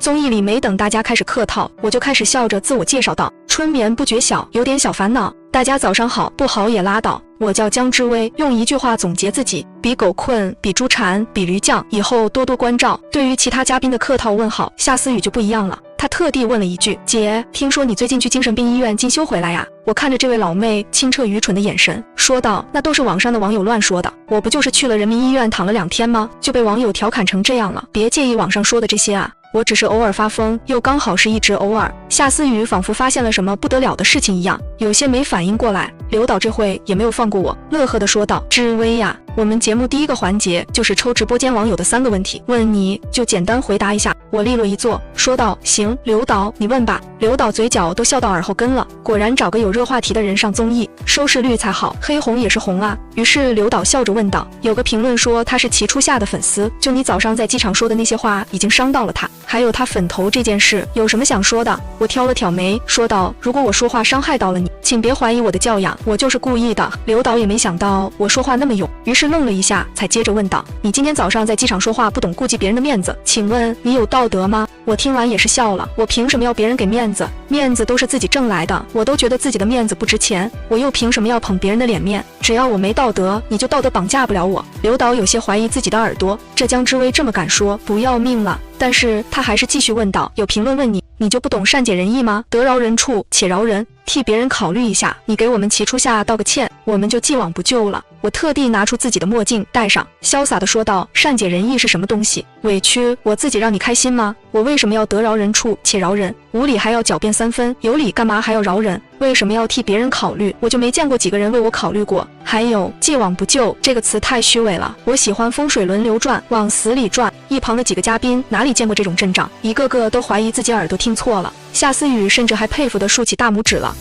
综艺里没等大家开始客套，我就开始笑着自我介绍道：春眠不觉晓，有点小烦恼。大家早上好，不好也拉倒。我叫姜之薇，用一句话总结自己：比狗困，比猪馋，比驴犟。以后多多关照。对于其他嘉宾的客套问好，夏思雨就不一样了。他特地问了一句：姐，听说你最近去精神病医院进修回来呀？我看着这位老妹清澈愚蠢的眼神，说道：那都是网上的网友乱说的，我不就是去了人民医院躺了2天吗？就被网友调侃成这样了。别介意网上说的这些啊，我只是偶尔发疯，又刚好是一直偶尔。夏思雨仿佛发现了什么不得了的事情一样，有些没反应过来。刘导这会也没有放过我，乐呵地说道：之薇呀，我们节目第一个环节就是抽直播间网友的3个问题，问你就简单回答一下。我利落一坐，说道：行，刘导你问吧。刘导嘴角都笑到耳后根了，果然找个有热话题的人上综艺，收视率才好，黑红也是红啊。于是刘导笑着问道：有个评论说他是齐初夏的粉丝，就你早上在机场说的那些话已经伤到了他，还有他粉头这件事，有什么想说的？我挑了挑眉，说道：如果我说话伤害到了你，请别怀疑我的教养，我就是故意的。刘导也没想到我说话那么勇，于是愣了一下，才接着问道：你今天早上在机场说话不懂顾及别人的面子，请问你有道德吗？我听完也是笑了，我凭什么要别人给面子？面子都是自己挣来的，我都觉得自己的面子不值钱，我又凭什么要捧别人的脸面？只要我没道德，你就道德绑架不了我。刘导有些怀疑自己的耳朵，这姜之薇这么敢说，不要命了。但是他还是继续问道：有评论问你，你就不懂善解人意吗？得饶人处且饶人，替别人考虑一下，你给我们齐初夏道个歉，我们就既往不咎了。我特地拿出自己的墨镜戴上，潇洒地说道：善解人意是什么东西？委屈我自己让你开心吗？我为什么要得饶人处且饶人？无理还要狡辩3分，有理干嘛还要饶人？为什么要替别人考虑？我就没见过几个人为我考虑过。还有既往不咎这个词太虚伪了，我喜欢风水轮流转，往死里转。一旁的几个嘉宾哪里见过这种阵仗，一个个都怀疑自己耳朵听错了。夏思雨甚至还佩服地竖起大拇指了。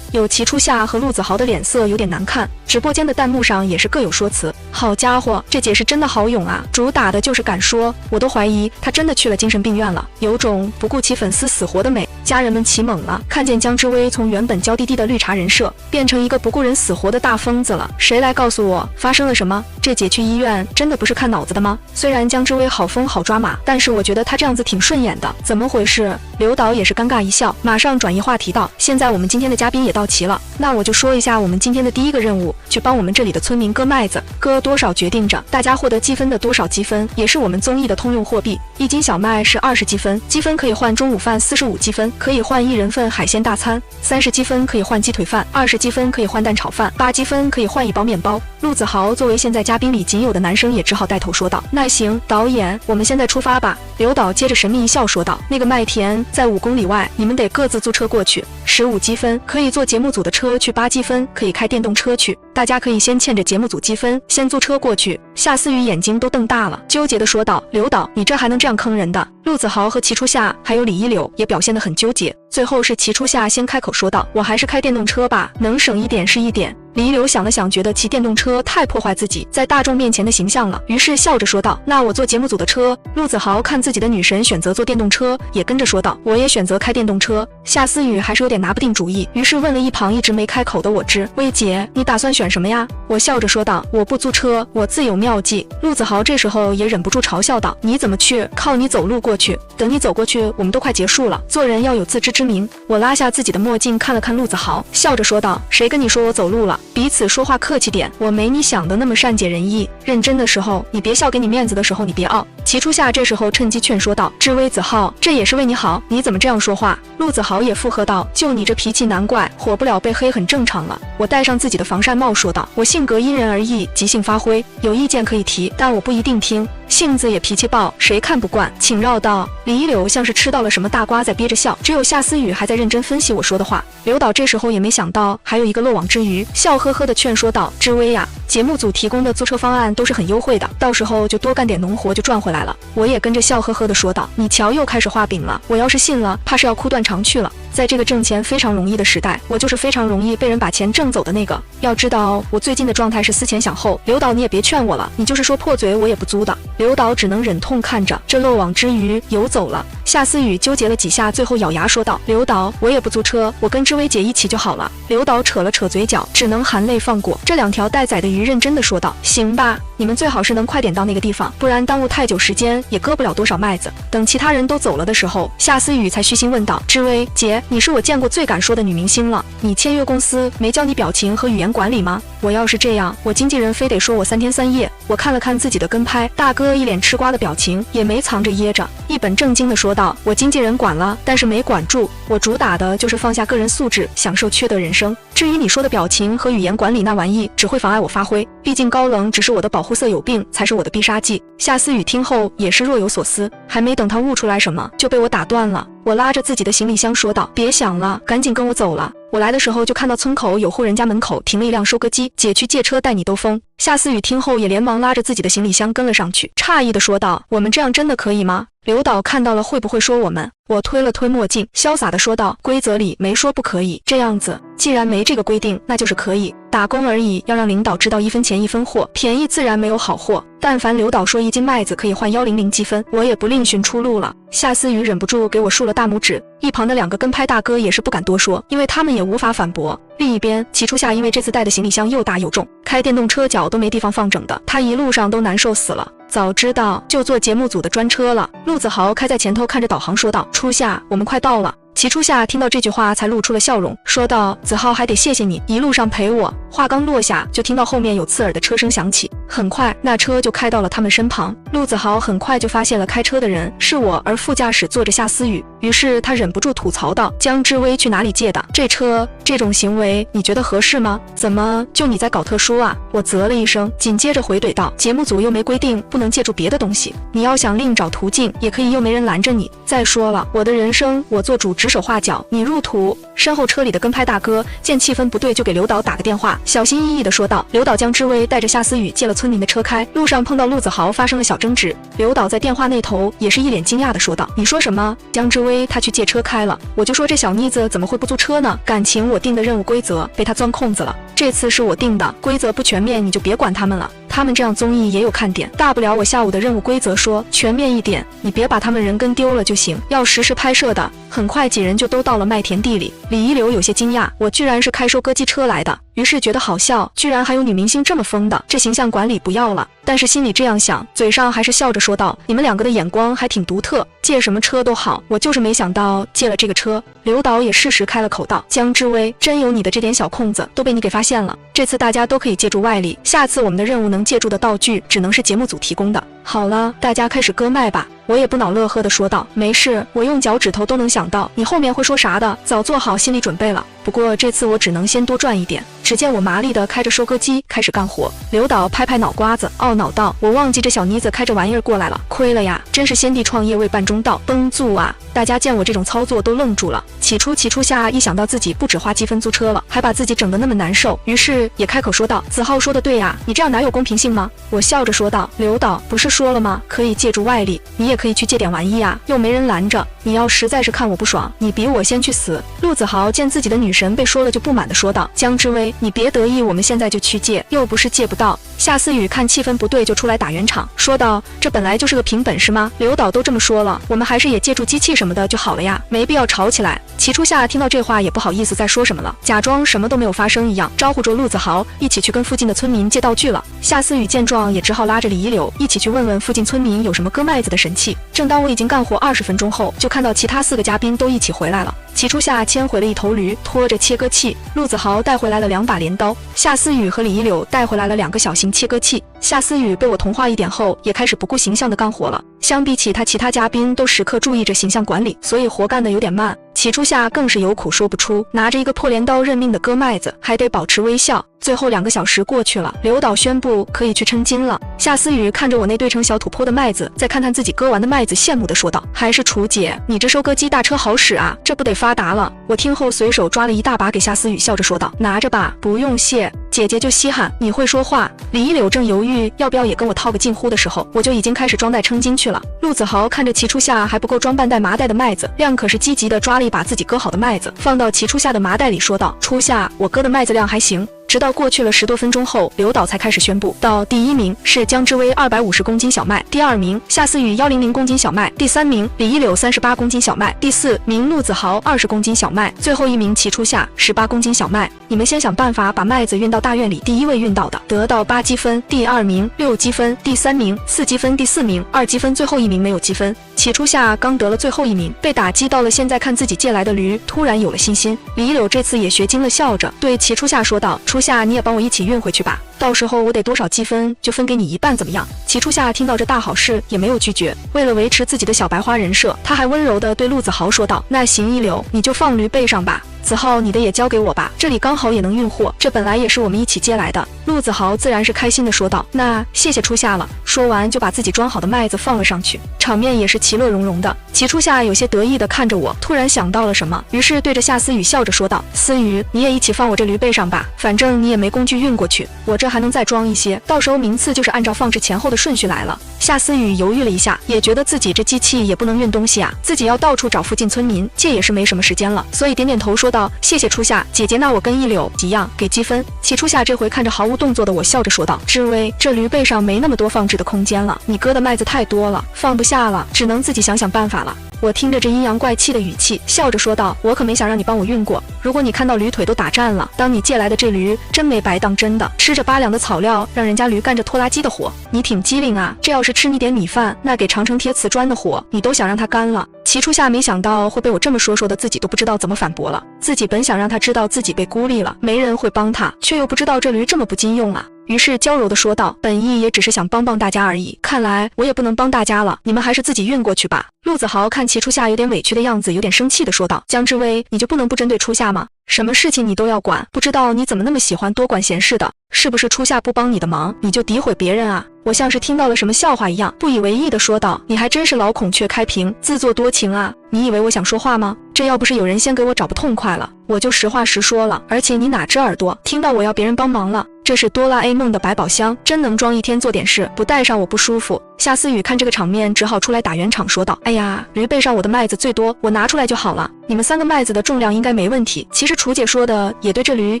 有齐初夏和陆子豪的脸色有点难看，直播间的弹幕上也是各有说辞。好家伙，这解释真的好勇啊，主打的就是敢说，我都怀疑他真的去了精神病院了，有种不顾其粉丝死活的美。家人们起猛了，看见姜之薇从原本娇滴滴的绿茶人设变成一个不顾人死活的大疯子了，谁来告诉我发生了什么？这姐去医院真的不是看脑子的吗？虽然姜之薇好疯好抓马，但是我觉得她这样子挺顺眼的，怎么回事？刘导也是尴尬一笑，马上转移话题道：现在我们今天的嘉宾也到齐了，那我就说一下我们今天的第一个任务，去帮我们这里的村民割麦子，割多少决定着大家获得积分的多少积分，也是我们综艺的通用货币。1斤小麦是20积分，积分可以换中午饭45积分，可以换1人份海鲜大餐；30积分可以换鸡腿饭，20积分可以换蛋炒饭，8积分可以换1包面包。陆子豪作为现在嘉宾里仅有的男生，也只好带头说道：那行，导演，我们现在出发吧。刘导接着神秘一笑说道：那个麦田在5公里外，你们得各自租车过去，15积分可以坐节目组的车去，8积分可以开电动车去，大家可以先欠着节目组积分，先租车过去。夏思雨眼睛都瞪大了，纠结地说道：刘导，你这还能这样坑人的？陆子豪和齐初夏还有李一柳也表现得很纠结，最后是齐初夏先开口说道：我还是开电动车吧，能省一点是一点。李一柳想了想，觉得骑电动车太破坏自己在大众面前的形象了，于是笑着说道：那我坐节目组的车。陆子豪看自己的女神选择坐电动车，也跟着说道：我也选择开电动车。夏思雨还是有点拿不定主意，于是问了一旁一直没开口的我之薇姐，你打算选什么呀？我笑着说道：我不租车，我自有妙计。陆子豪这时候也忍不住嘲笑道：你怎么去？靠你走路过去，等你走过去我们都快结束了，做人要有自知之明。我拉下自己的墨镜看了看陆子豪，笑着说道：谁跟你说我走路了？彼此说话客气点，我没你想的那么善解人意，认真的时候你别笑，给你面子的时候你别傲。齐初夏这时候趁机劝说道：知薇子浩，这也是为你好，你怎么这样说话？陆子豪也附和道：就你这脾气，难怪火不了被黑很正常了。我戴上自己的防晒帽说道：我性格因人而异，即兴发挥，有意见可以提，但我不一定听，性子也脾气暴，谁看不惯？请绕道。李一柳像是吃到了什么大瓜在憋着笑，只有夏思雨还在认真分析我说的话。刘导这时候也没想到还有一个漏网之鱼，笑呵呵的劝说道：知薇呀，节目组提供的租车方案都是很优惠的，到时候就多干点农活就赚回来了。我也跟着笑呵呵的说道：你瞧又开始画饼了，我要是信了，怕是要哭断肠去了。在这个挣钱非常容易的时代，我就是非常容易被人把钱挣走的那个。要知道我最近的状态是思前想后，刘导你也别劝我了，你就是说破嘴我也不租的。刘导只能忍痛看着这漏网之鱼游走了。夏思雨纠结了几下，最后咬牙说道：刘导，我也不租车，我跟知薇姐一起就好了。刘导扯了扯嘴角，只能含泪放过这2条待宰的鱼，认真的说道：行吧，你们最好是能快点到那个地方，不然耽误太久时间也割不了多少麦子。等其他人都走了的时候，夏思雨才虚心问道：知薇姐，你是我见过最敢说的女明星了，你签约公司没教你表情和语言管理吗？我要是这样，我经纪人非得说我3天3夜。我看了看自己的跟拍，大哥一脸吃瓜的表情，也没藏着掖着，一本正经的说道：我经纪人管了，但是没管住，我主打的就是放下个人素质，享受缺德人生。至于你说的表情和语言管理那玩意，只会妨碍我发挥，毕竟高冷只是我的保护色，有病才是我的必杀技。夏思雨听后也是若有所思，还没等他悟出来什么，就被我打断了。我拉着自己的行李箱说道：别想了，赶紧跟我走了。我来的时候就看到村口有户人家门口停了一辆收割机，姐去借车带你兜风。夏思雨听后也连忙拉着自己的行李箱跟了上去，诧异的说道：我们这样真的可以吗？刘导看到了会不会说我们？我推了推墨镜，潇洒的说道：规则里没说不可以，这样子，既然没这个规定，那就是可以。打工而已，要让领导知道1分钱1分货，便宜自然没有好货。但凡刘导说1斤麦子可以换100积分，我也不另寻出路了。夏思雨忍不住给我竖了大拇指，一旁的2个跟拍大哥也是不敢多说，因为他们也无法反驳。另一边，齐初夏因为这次带的行李箱又大又重，开电动车脚都没地方放整的，他一路上都难受死了。早知道就坐节目组的专车了。陆子豪开在前头，看着导航说道：初夏，我们快到了。齐初夏听到这句话才露出了笑容，说道：子浩还得谢谢你，一路上陪我。话刚落下，就听到后面有刺耳的车声响起，很快那车就开到了他们身旁。陆子豪很快就发现了开车的人是我，而副驾驶坐着夏思雨，于是他忍不住吐槽道：江之薇去哪里借的这车？这种行为你觉得合适吗？怎么就你在搞特殊啊？我啧了一声，紧接着回怼道：节目组又没规定不能借助别的东西，你要想另找途径也可以，又没人拦着你。再说了，我的人生我做主，指手画脚，你入土。身后车里的跟拍大哥见气氛不对，就给刘导打个电话，小心翼翼地说道：刘导，江之薇带着夏思雨借了村民的车开，路上碰到陆子豪发生了小争执。刘导在电话那头也是一脸惊讶地说道：你说什么？江之薇他去借车开了？我就说这小妮子怎么会不租车呢？感情我定的任务规则被他钻空子了，这次是我定的，规则不全面你就别管他们了，他们这样综艺也有看点，大不了我下午的任务规则说全面一点，你别把他们人跟丢了就行，要实时拍摄的。很快几人就都到了麦田地里，李一流有些惊讶，我居然是开收割机车来的，于是觉得好笑，居然还有女明星这么疯的，这形象管理不要了。但是心里这样想，嘴上还是笑着说道：你们2个的眼光还挺独特，借什么车都好，我就是没想到借了这个车。刘导也适时开了口道：江之薇，真有你的这点小空子都被你给发现了，这次大家都可以借助外力，下次我们的任务能借助的道具只能是节目组提供的。好了，大家开始割麦吧。我也不恼乐呵地说道：没事，我用脚趾头都能想到你后面会说啥的，早做好心理准备了。不过这次我只能先多赚一点。只见我麻利地开着收割机开始干活，刘导拍拍脑瓜子，懊恼道：我忘记这小妮子开着玩意儿过来了，亏了呀，真是先帝创业未半中道，崩租啊！大家见我这种操作都愣住了。起初夏一想到自己不止花积分租车了，还把自己整得那么难受，于是也开口说道：子浩说的对呀，你这样哪有公平性吗？我笑着说道：刘导不是说了吗，可以借助外力，你也可以去借点玩意啊，又没人拦着，你要实在是看我不爽，你比我先去死。陆子豪见自己的女神被说了，就不满地说道：江之薇，你别得意，我们现在就去借，又不是借不到。夏思雨看气氛不对，就出来打圆场，说道：这本来就是个凭本事吗？刘导都这么说了，我们还是也借助机器什么的就好了呀，没必要吵起来。齐初夏听到这话也不好意思再说什么了，假装什么都没有发生一样，招呼着陆子豪一起去跟附近的村民借道具了。夏思雨见状也只好拉着李一柳一起去问问附近村民有什么割麦子的神器。正当我已经干活20分钟后，就看到其他4个嘉宾都一起回来了。齐初夏牵回了一头驴，拖着切割器；陆子豪带回来了2把镰刀，夏思雨和李一柳带回来了2个小型切割器。夏思雨被我同化一点后，也开始不顾形象的干活了。相比起他，其他嘉宾都时刻注意着形象管理，所以活干得有点慢。齐初夏更是有苦说不出，拿着一个破镰刀认命的割麦子，还得保持微笑。最后2个小时过去了，刘导宣布可以去称斤了。夏思雨看着我那堆成小土坡的麦子，再看看自己割完的麦子，羡慕地说道：“还是楚姐，你这收割机大车好使啊，这不得发达了。”我听后随手抓了一大把给夏思雨，笑着说道：“拿着吧，不用谢。”姐姐就稀罕你会说话。李一柳正犹豫要不要也跟我套个近乎的时候，我就已经开始装袋称斤去了。陆子豪看着齐初夏还不够装半袋麻袋的麦子量，可是积极地抓了一把自己割好的麦子放到齐初夏的麻袋里，说道：“初夏，我割的麦子量还行。”直到过去了10多分钟后，刘导才开始宣布，到第1名是江之威250公斤小麦，第2名夏思雨100公斤小麦，第3名李一柳38公斤小麦，第4名陆子豪20公斤小麦，最后1名齐初夏18公斤小麦。你们先想办法把麦子运到大院里，第1位运到的得到8积分，第2名6积分，第3名4积分，第4名2积分，最后1名没有积分。齐初夏刚得了最后1名，被打击到了，现在看自己借来的驴，突然有了信心。李一柳这次也学精了，笑着对齐初夏说道：“初夏，你也帮我一起运回去吧，到时候我得多少积分就分给你一半，怎么样？”齐初夏听到这大好事也没有拒绝，为了维持自己的小白花人设，他还温柔地对陆子豪说道：“那行，一柳，你就放驴背上吧。子浩，你的也交给我吧，这里刚好也能运货，这本来也是我们一起接来的。”陆子豪自然是开心地说道：“那谢谢初夏了。”说完就把自己装好的麦子放了上去，场面也是其乐融融的。齐初夏有些得意地看着我，突然想到了什么，于是对着夏思雨笑着说道：“思雨，你也一起放我这驴背上吧，反正你也没工具运过去，我这还能再装一些，到时候名次就是按照放置前后的顺序来了。”夏思雨犹豫了一下，也觉得自己这机器也不能运东西啊，自己要到处找附近村民借也是没什么时间了，所以点点头说道：“谢谢初夏姐姐，那我跟一柳一样给积分。”齐初夏这回看着毫无动作的我，笑着说道：“志威，这驴背上没那么多放置的空间了，你割的麦子太多了，放不下了，只能自己想想办法了。”我听着这阴阳怪气的语气，笑着说道：“我可没想让你帮我运过，如果你看到驴腿都打颤了，当你借来的这驴真没白当真的，吃着8两的草料，让人家驴干着拖拉机的活，你挺机灵啊，这要是吃你点米饭，那给长城贴瓷砖的活，你都想让他干了。”齐初夏没想到会被我这么说的自己都不知道怎么反驳了，自己本想让他知道自己被孤立了，没人会帮他，却又不知道这驴这么不经用啊，于是娇柔地说道：“本意也只是想帮帮大家而已，看来我也不能帮大家了，你们还是自己运过去吧。”陆子豪看齐初夏有点委屈的样子，有点生气地说道：“江之威，你就不能不针对初夏吗？什么事情你都要管，不知道你怎么那么喜欢多管闲事的？是不是初夏不帮你的忙，你就诋毁别人啊？”我像是听到了什么笑话一样，不以为意地说道：“你还真是老孔雀开屏，自作多情啊！你以为我想说话吗？这要不是有人先给我找不痛快了，我就实话实说了。而且你哪只耳朵听到我要别人帮忙了？这是哆啦 A 梦的百宝箱，真能装一天做点事，不带上我不舒服。”夏思雨看这个场面，只好出来打圆场说道：“哎呀，驴背上我的麦子最多，我拿出来就好了。你们3个麦子的重量应该没问题。其实楚姐说的也对，这驴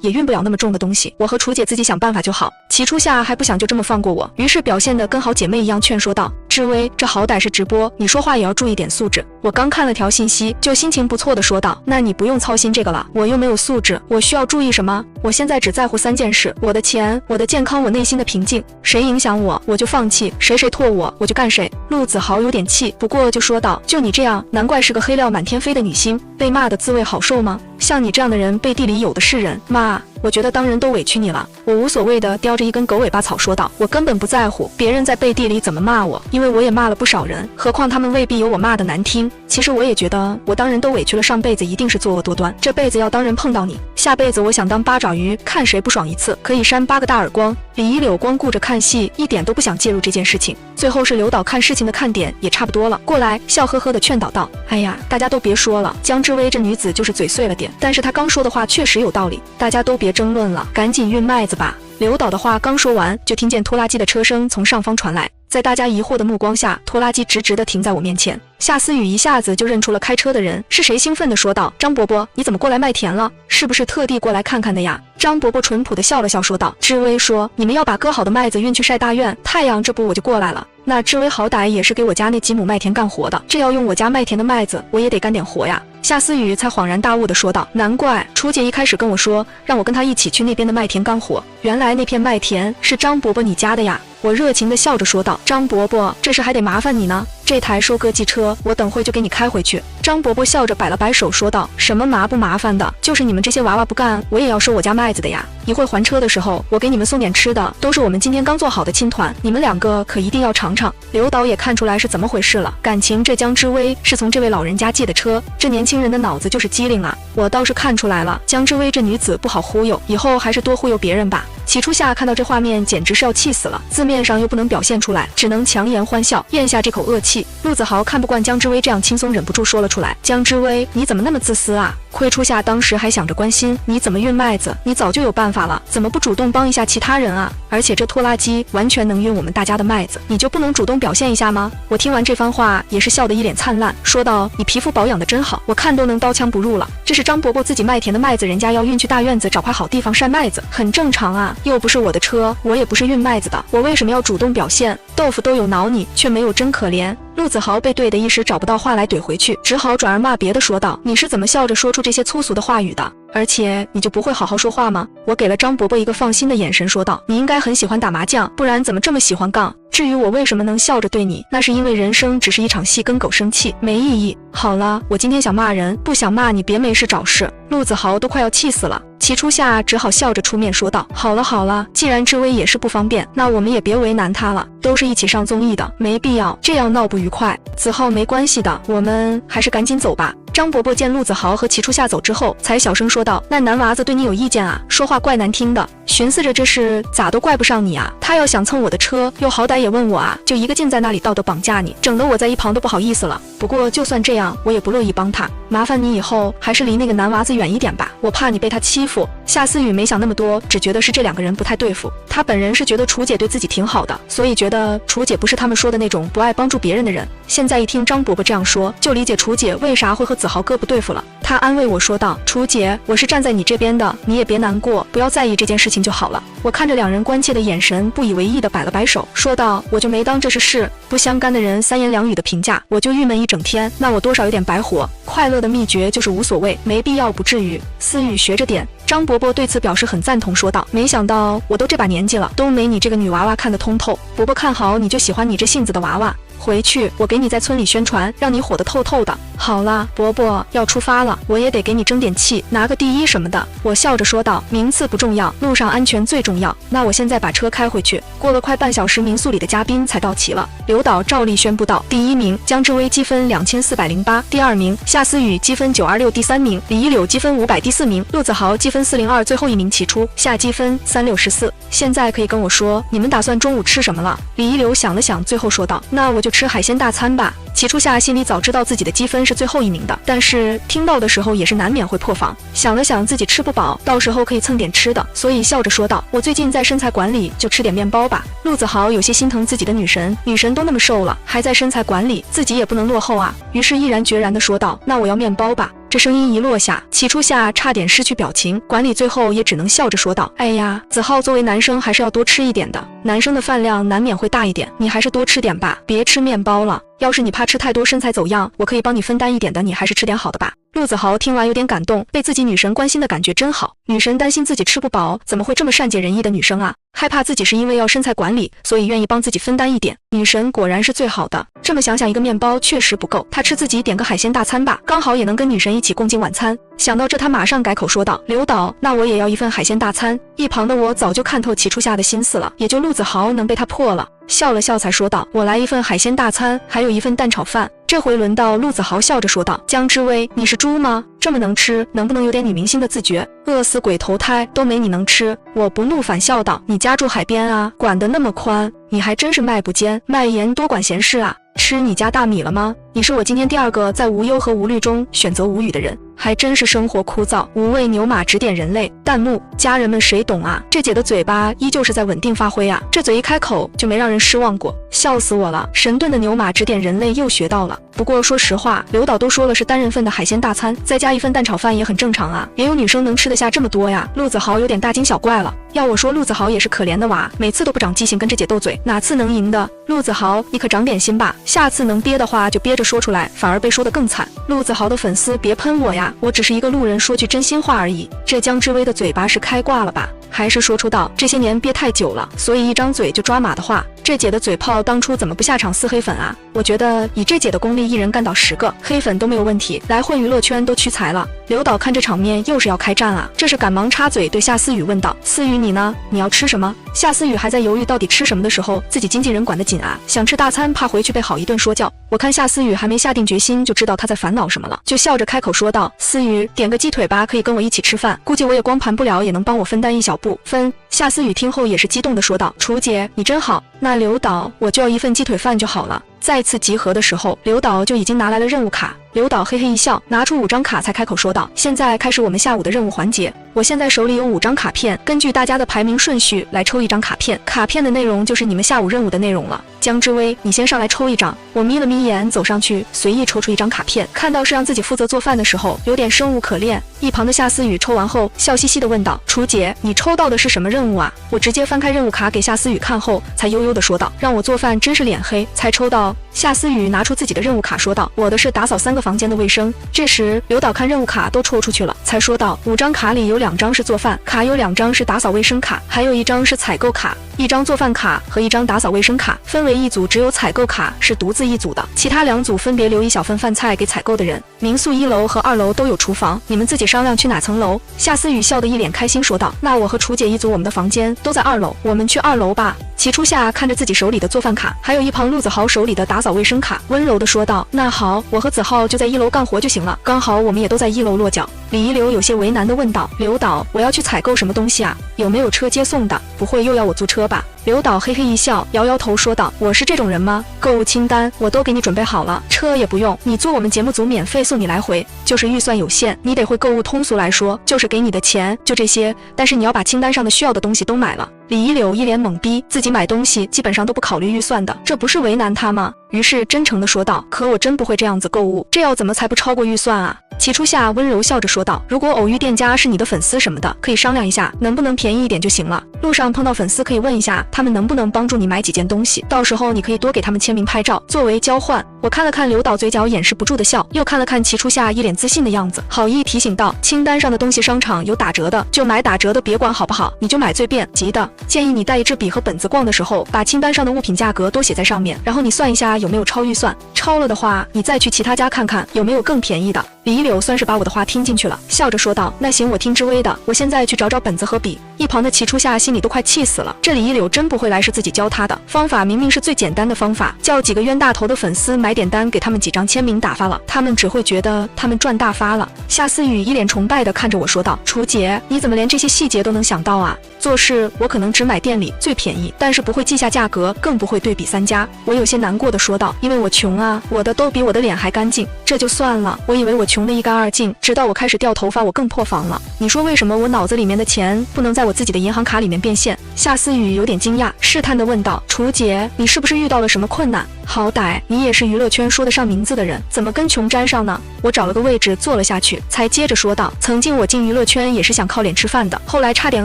也运不了那么重的东西，我和楚姐自己想办法就好。”齐初夏还不想就这么放过我，于是表现得跟好姐妹一样劝说道：“志威，这好歹是直播，你说话也要注意点素质。”我刚看了条信息，就心情不错地说道：“那你不用操心这个了，我又没有素质，我需要注意什么？我现在只在乎3件事：我的钱，我的健康，我内心的平静。谁影响我，我就放弃；谁唾我，我就干谁。”陆子豪有点气，不过就说道：“就你这样，难怪是个黑料满天飞的女星，被骂的滋味好受吗？像你这样的人，背地里有的是人骂。我觉得当人都委屈你了。”我无所谓的叼着一根狗尾巴草说道：“我根本不在乎别人在背地里怎么骂我，因为我也骂了不少人，何况他们未必有我骂的难听。其实我也觉得我当人都委屈了，上辈子一定是作恶多端，这辈子要当人碰到你，下辈子我想当八爪鱼，看谁不爽一次可以扇8个大耳光。”李一柳光顾着看戏，一点都不想介入这件事情。最后是刘导看事情的看点也差不多了，过来笑呵呵的劝导道：“哎呀，大家都别说了，江之威这女子就是嘴碎了点，但是她刚说的话确实有道理，大家都别争论了，赶紧运麦子吧。”刘导的话刚说完，就听见拖拉机的车声从上方传来，在大家疑惑的目光下，拖拉机直直地停在我面前。夏思雨一下子就认出了开车的人是谁，兴奋地说道：“张伯伯，你怎么过来麦田了？是不是特地过来看看的呀？”张伯伯淳朴地笑了笑说道：“志威说你们要把割好的麦子运去晒大院太阳，这不我就过来了。那志威好歹也是给我家那几亩麦田干活的，这要用我家麦田的麦子，我也得干点活呀。”夏思雨才恍然大悟地说道：“难怪楚姐一开始跟我说让我跟她一起去那边的麦田干活，原来那片麦田是张伯伯你家的呀。”我热情地笑着说道：“张伯伯，这事还得麻烦你呢，这台收割机车我等会就给你开回去。”张伯伯笑着摆了摆手说道：“什么麻不麻烦的，就是你们这些娃娃不干，我也要收我家麦子的呀。一会还车的时候，我给你们送点吃的，都是我们今天刚做好的青团，你们2个可一定要尝尝。”刘导也看出来是怎么回事了，感情这江之威是从这位老人家借的车，这年轻人轻人的脑子就是机灵啊，我倒是看出来了，江之薇这女子不好忽悠，以后还是多忽悠别人吧。齐初夏看到这画面简直是要气死了，字面上又不能表现出来，只能强颜欢笑，咽下这口恶气。陆子豪看不惯江之薇这样轻松，忍不住说了出来，江之薇，你怎么那么自私啊？亏初夏当时还想着关心你怎么运麦子，你早就有办法了，怎么不主动帮一下其他人啊？而且这拖拉机完全能运我们大家的麦子，你就不能主动表现一下吗？我听完这番话也是笑得一脸灿烂，说道，你皮肤保养得真好，我看都能刀枪不入了。这是张伯伯自己麦田的麦子，人家要运去大院子找块好地方晒麦子，很正常啊，又不是我的车，我也不是运麦子的，我为什么要主动表现？豆腐都有挠你，却没有真可怜。陆子豪被怼得一时找不到话来怼回去，只好转而骂别的，说道，你是怎么笑着说出这些粗俗的话语的？而且你就不会好好说话吗？我给了张伯伯一个放心的眼神，说道，你应该很喜欢打麻将，不然怎么这么喜欢杠？至于我为什么能笑着对你，那是因为人生只是一场戏，跟狗生气没意义。好了，我今天想骂人，不想骂你别没事找事。陆子豪都快要气死了，齐初夏只好笑着出面说道，好了好了，既然之薇也是不方便，那我们也别为难他了，都是一起上综艺的，没必要这样闹不愉快。子浩没关系的，我们还是赶紧走吧。张伯伯见陆子豪和齐初夏走之后，才小声说道，那男娃子对你有意见啊，说话怪难听的。寻思着这事咋都怪不上你啊，他要想蹭我的车，又好歹也问我啊，就一个劲在那里道德绑架你，整得我在一旁都不好意思了。不过就算这样，我也不乐意帮他，麻烦你以后还是离那个男娃子远一点吧，我怕你被他欺负。夏思雨没想那么多，只觉得是这两个人不太对付。他本人是觉得楚姐对自己挺好的，所以觉得楚姐不是他们说的那种不爱帮助别人的人。现在一听张伯伯这样说，就理解楚姐为啥会和子豪哥不对付了。他安慰我说道，楚姐，我是站在你这边的，你也别难过，不要在意这件事情就好了。我看着两人关切的眼神，不以为意的摆了摆手，说道，我就没当这是事。不相干的人三言两语的评价，我就郁闷一整天，那我多少有点白活。快乐的秘诀就是无所谓，没必要不至于。思雨学着点。张伯伯对此表示很赞同，说道，没想到我都这把年纪了，都没你这个女娃娃看得通透。伯伯看好你就喜欢你这性子的娃娃，回去我给你在村里宣传，让你火得透透的。好啦，伯伯要出发了，我也得给你争点气，拿个第一什么的。我笑着说道，名次不重要，路上安全最重要。那我现在把车开回去。过了快半小时，民宿里的嘉宾才到齐了。刘导照例宣布道，第一名江之薇积分2408，第二名夏思雨积分926，第三名李一柳积分500，第四名陆子豪积分402，最后一名齐初夏积分364。现在可以跟我说你们打算中午吃什么了？李一柳想了想，最后说道，那我就吃海鲜大餐吧。齐初夏心里早知道自己的积分是最后一名的，但是听到的时候也是难免会破防，想了想自己吃不饱，到时候可以蹭点吃的，所以笑着说道，我最近在身材管理，就吃点面包吧。陆子豪有些心疼自己的女神都那么瘦了，还在身材管理，自己也不能落后啊，于是毅然决然地说道，那我要面包吧。这声音一落下，齐初夏差点失去表情，管理最后也只能笑着说道，哎呀，子浩作为男生还是要多吃一点的，男生的饭量难免会大一点，你还是多吃点吧，别吃面包了，要是你怕吃太多身材走样，我可以帮你分担一点的，你还是吃点好的吧。陆子豪听完有点感动，被自己女神关心的感觉真好，女神担心自己吃不饱，怎么会这么善解人意的女生啊？害怕自己是因为要身材管理，所以愿意帮自己分担一点，女神果然是最好的。这么想想，一个面包确实不够，他吃自己点个海鲜大餐吧，刚好也能跟女神一起共进晚餐。想到这，他马上改口说道，刘导，那我也要一份海鲜大餐。一旁的我早就看透齐初夏的心思了，也就陆子豪能被他破了。笑了笑才说道，我来一份海鲜大餐，还有一份蛋炒饭。这回轮到陆子豪笑着说道，江之薇，你是猪吗？这么能吃，能不能有点女明星的自觉？饿死鬼投胎都没你能吃。我不怒反笑道，你家住海边啊，管得那么宽，你还真是卖不奸，卖盐多管闲事啊。吃你家大米了吗？你是我今天第二个在无忧和无虑中选择无语的人，还真是生活枯燥，无畏牛马指点人类。弹幕，家人们谁懂啊？这姐的嘴巴依旧是在稳定发挥啊，这嘴一开口就没让人失望过，笑死我了。神盾的牛马指点人类又学到了。不过说实话，刘导都说了是单人份的海鲜大餐，再加一份蛋炒饭也很正常啊，也有女生能吃得下这么多呀。陆子豪有点大惊小怪了。要我说，陆子豪也是可怜的娃，每次都不长记性跟这姐斗嘴，哪次能赢的？陆子豪，你可长点心吧，下次能憋的话就憋着说出来，反而被说得更惨。陆子豪的粉丝别喷我呀，我只是一个路人，说句真心话而已。这江之薇的嘴巴是开挂了吧？还是说出道这些年憋太久了，所以一张嘴就抓马的话？这姐的嘴炮当初怎么不下场撕黑粉啊？我觉得以这姐的功力，一人干倒10个黑粉都没有问题，来混娱乐圈都屈才了。刘导看这场面又是要开战啊，这是赶忙插嘴对夏思雨问道，思雨你呢？你要吃什么？夏思雨还在犹豫到底吃什么的时候，自己经纪人管得紧啊，想吃大餐怕回去被好一顿说教。我看夏思雨还没下定决心，就知道她在烦恼什么了，就笑着开口说道：思雨，点个鸡腿吧，可以跟我一起吃饭，估计我也光盘不了，也能帮我分担一小步分。夏思雨听后也是激动地说道：楚姐你真好，那刘导我就要一份鸡腿饭就好了。再次集合的时候，刘导就已经拿来了任务卡。刘导嘿嘿一笑，拿出5张卡才开口说道：现在开始我们下午的任务环节，我现在手里有5张卡片，根据大家的排名顺序来抽1张卡片，卡片的内容就是你们下午任务的内容了。江之薇，你先上来抽1张。我眯了眯眼走上去，随意抽出1张卡片，看到是让自己负责做饭的时候，有点生无可恋。一旁的夏思雨抽完后笑嘻嘻地问道：楚姐，你抽到的是什么任务啊？我直接翻开任务卡给夏思雨看后，才悠悠地说道：让我做饭真是脸黑，才抽到。夏思雨拿出自己的任务卡说道：我的是打扫3个房间的卫生。这时刘导看任务卡都抽出去了，才说道：5张卡里有2张是做饭卡，有2张是打扫卫生卡，还有1张是采购卡。1张做饭卡和1张打扫卫生卡分为一组，只有采购卡是独自一组的，其他2组分别留1小份饭菜给采购的人。民宿1楼和2楼都有厨房，你们自己商量去哪层楼。夏思雨笑得一脸开心说道：那我和楚姐一组，我们的房间都在2楼，我们去2楼吧。齐初夏看着自己手里的做饭卡，还有一旁陆子豪手里的打扫卫生卡，温柔地说道：那好，我和子浩就在1楼干活就行了，刚好我们也都在1楼落脚。李一流有些为难地问道：刘导，我要去采购什么东西啊？有没有车接送的？不会又要我租车吧？刘导嘿嘿一笑，摇摇头说道：我是这种人吗？购物清单我都给你准备好了，车也不用，你坐我们节目组免费送你来回，就是预算有限，你得会购物。通俗来说，就是给你的钱就这些，但是你要把清单上的需要的东西都买了。李一柳一脸懵逼，自己买东西基本上都不考虑预算的，这不是为难他吗？于是真诚地说道：可我真不会这样子购物，这要怎么才不超过预算啊？齐初夏温柔笑着说道：如果偶遇店家是你的粉丝什么的，可以商量一下能不能便宜一点就行了，路上碰到粉丝可以问一下他们能不能帮助你买几件东西，到时候你可以多给他们签名拍照作为交换。我看了看刘导嘴角掩饰不住的笑，又看了看齐初夏一脸自信的样子，好意提醒道：清单上的东西商场有打折的就买打折的，别管好不好，你就买最便宜的。建议你带一支笔和本子，逛的时候把清单上的物品价格都写在上面，然后你算一下有没有超预算，超了的话你再去其他家看看有没有更便宜的。李一柳算是把我的话听进去了，笑着说道：那行，我听之薇的，我现在去找找本子和笔。一旁的齐初夏心里都快气死了，这李一柳真不会来是自己教他的，方法明明是最简单的方法，叫几个冤大头的粉丝买点单，给他们几张签名打发了，他们只会觉得他们赚大发了。夏思雨一脸崇拜地看着我说道：楚姐，你怎么连这些细节都能想到啊？做事我可能只买店里最便宜，但是不会记下价格，更不会对比3家。我有些难过地说道：因为我穷啊，我的都比我的脸还干净。这就算了，我以为我穷得一干二净，直到我开始掉头发，我更破防了。你说为什么我脑子里面的钱不能在我自己的银行卡里面变现？夏思雨有点惊讶，试探地问道：楚姐，你是不是遇到了什么困难？好歹你也是娱乐圈说得上名字的人，怎么跟穷沾上呢？我找了个位置坐了下去，才接着说道：曾经我进娱乐圈也是想靠脸吃饭的，后来差点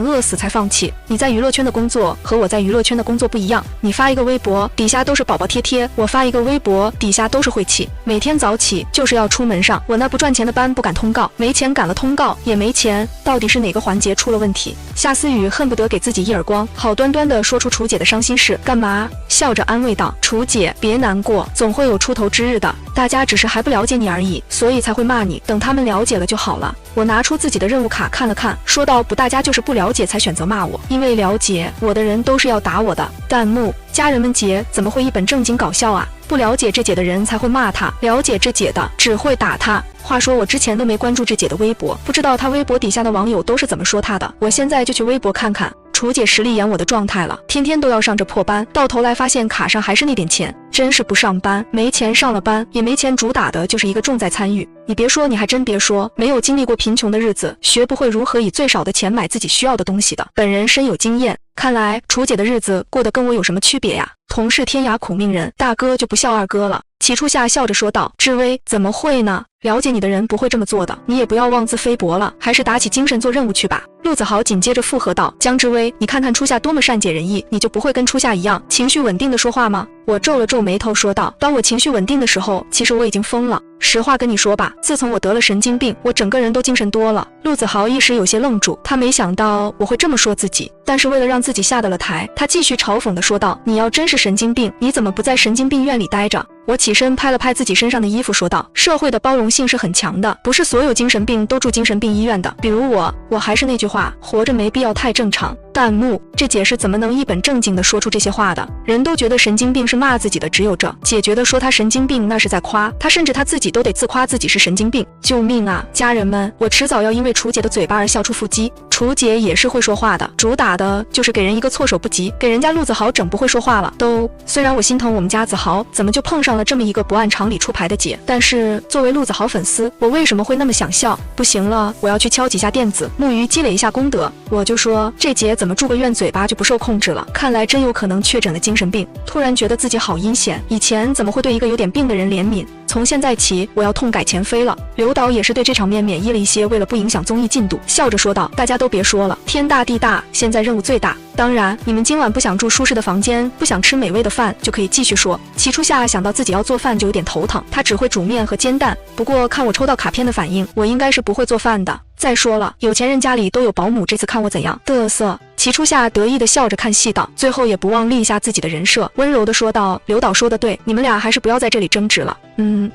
饿死才放弃。你在娱乐圈的工作和我在娱乐圈的工作不一样，你发一个微博底下都是宝宝贴贴，我发一个微博底下都是晦气。每天早起就是要出门上，我那不赚钱的班不敢通告，没钱赶了通告也没钱，到底是哪个环节出了问题？夏思雨恨不得给自己一耳光，好端端的说出楚姐的伤心事。干嘛？笑着安慰道：楚姐别难过，总会有出头之日的，大家只是还不了解你而已，所以才会骂你，等他们了解了就好了。我拿出自己的任务卡看了看，说道：不，大家就是不了解才选择骂我，因为了解我的人都是要打我的。弹幕：家人们姐怎么会一本正经搞笑啊？不了解这姐的人才会骂他，了解这姐的只会打他。话说我之前都没关注这姐的微博，不知道她微博底下的网友都是怎么说她的，我现在就去微博看看。楚姐实力演我的状态了，天天都要上这破班，到头来发现卡上还是那点钱，真是不上班没钱，上了班也没钱，主打的就是一个重在参与。你别说，你还真别说，没有经历过贫穷的日子，学不会如何以最少的钱买自己需要的东西的。本人深有经验，看来楚姐的日子过得跟我有什么区别呀？同是天涯苦命人，大哥就不笑二哥了。齐初夏笑着说道：志威，怎么会呢？了解你的人不会这么做的，你也不要妄自菲薄了，还是打起精神做任务去吧。陆子豪紧接着附和道：江之威，你看看初夏多么善解人意，你就不会跟初夏一样情绪稳定的说话吗？我皱了皱眉头说道：当我情绪稳定的时候，其实我已经疯了。实话跟你说吧，自从我得了神经病，我整个人都精神多了。陆子豪一时有些愣住，他没想到我会这么说自己，但是为了让自己下得了台，他继续嘲讽地说道：你要真是神经病，你怎么不在神经病院里待着？我起身拍了拍自己身上的衣服说道：社会的包容性是很强的，不是所有精神病都住精神病医院的，比如我还是那句话，活着没必要太正常。弹幕：这姐是怎么能一本正经的说出这些话的？人都觉得神经病是骂自己的，只有这姐觉得说她神经病那是在夸她，甚至她自己都得自夸自己是神经病。救命啊！家人们，我迟早要因为楚姐的嘴巴而笑出腹肌。楚姐也是会说话的，主打的就是给人一个措手不及，给人家陆子豪整不会说话了。虽然我心疼我们家子豪怎么就碰上了这么一个不按常理出牌的姐，但是作为陆子豪粉丝，我为什么会那么想笑？不行了，我要去敲几下垫子，木鱼积累一下功德。我就说这姐怎么住个院嘴巴就不受控制了，看来真有可能确诊了精神病。突然觉得自己好阴险，以前怎么会对一个有点病的人怜悯？从现在起，我要痛改前非了。刘导也是对这场面免疫了一些，为了不影响综艺进度，笑着说道：“大家都别说了，天大地大，现在任务最大。当然，你们今晚不想住舒适的房间，不想吃美味的饭，就可以继续说。”齐初夏想到自己要做饭就有点头疼，他只会煮面和煎蛋。不过看我抽到卡片的反应，我应该是不会做饭的。再说了，有钱人家里都有保姆，这次看我怎样嘚瑟。齐初夏得意地笑着看戏道，最后也不忘立下自己的人设，温柔地说道：“刘导说的对，你们俩还是不要在这里争执了。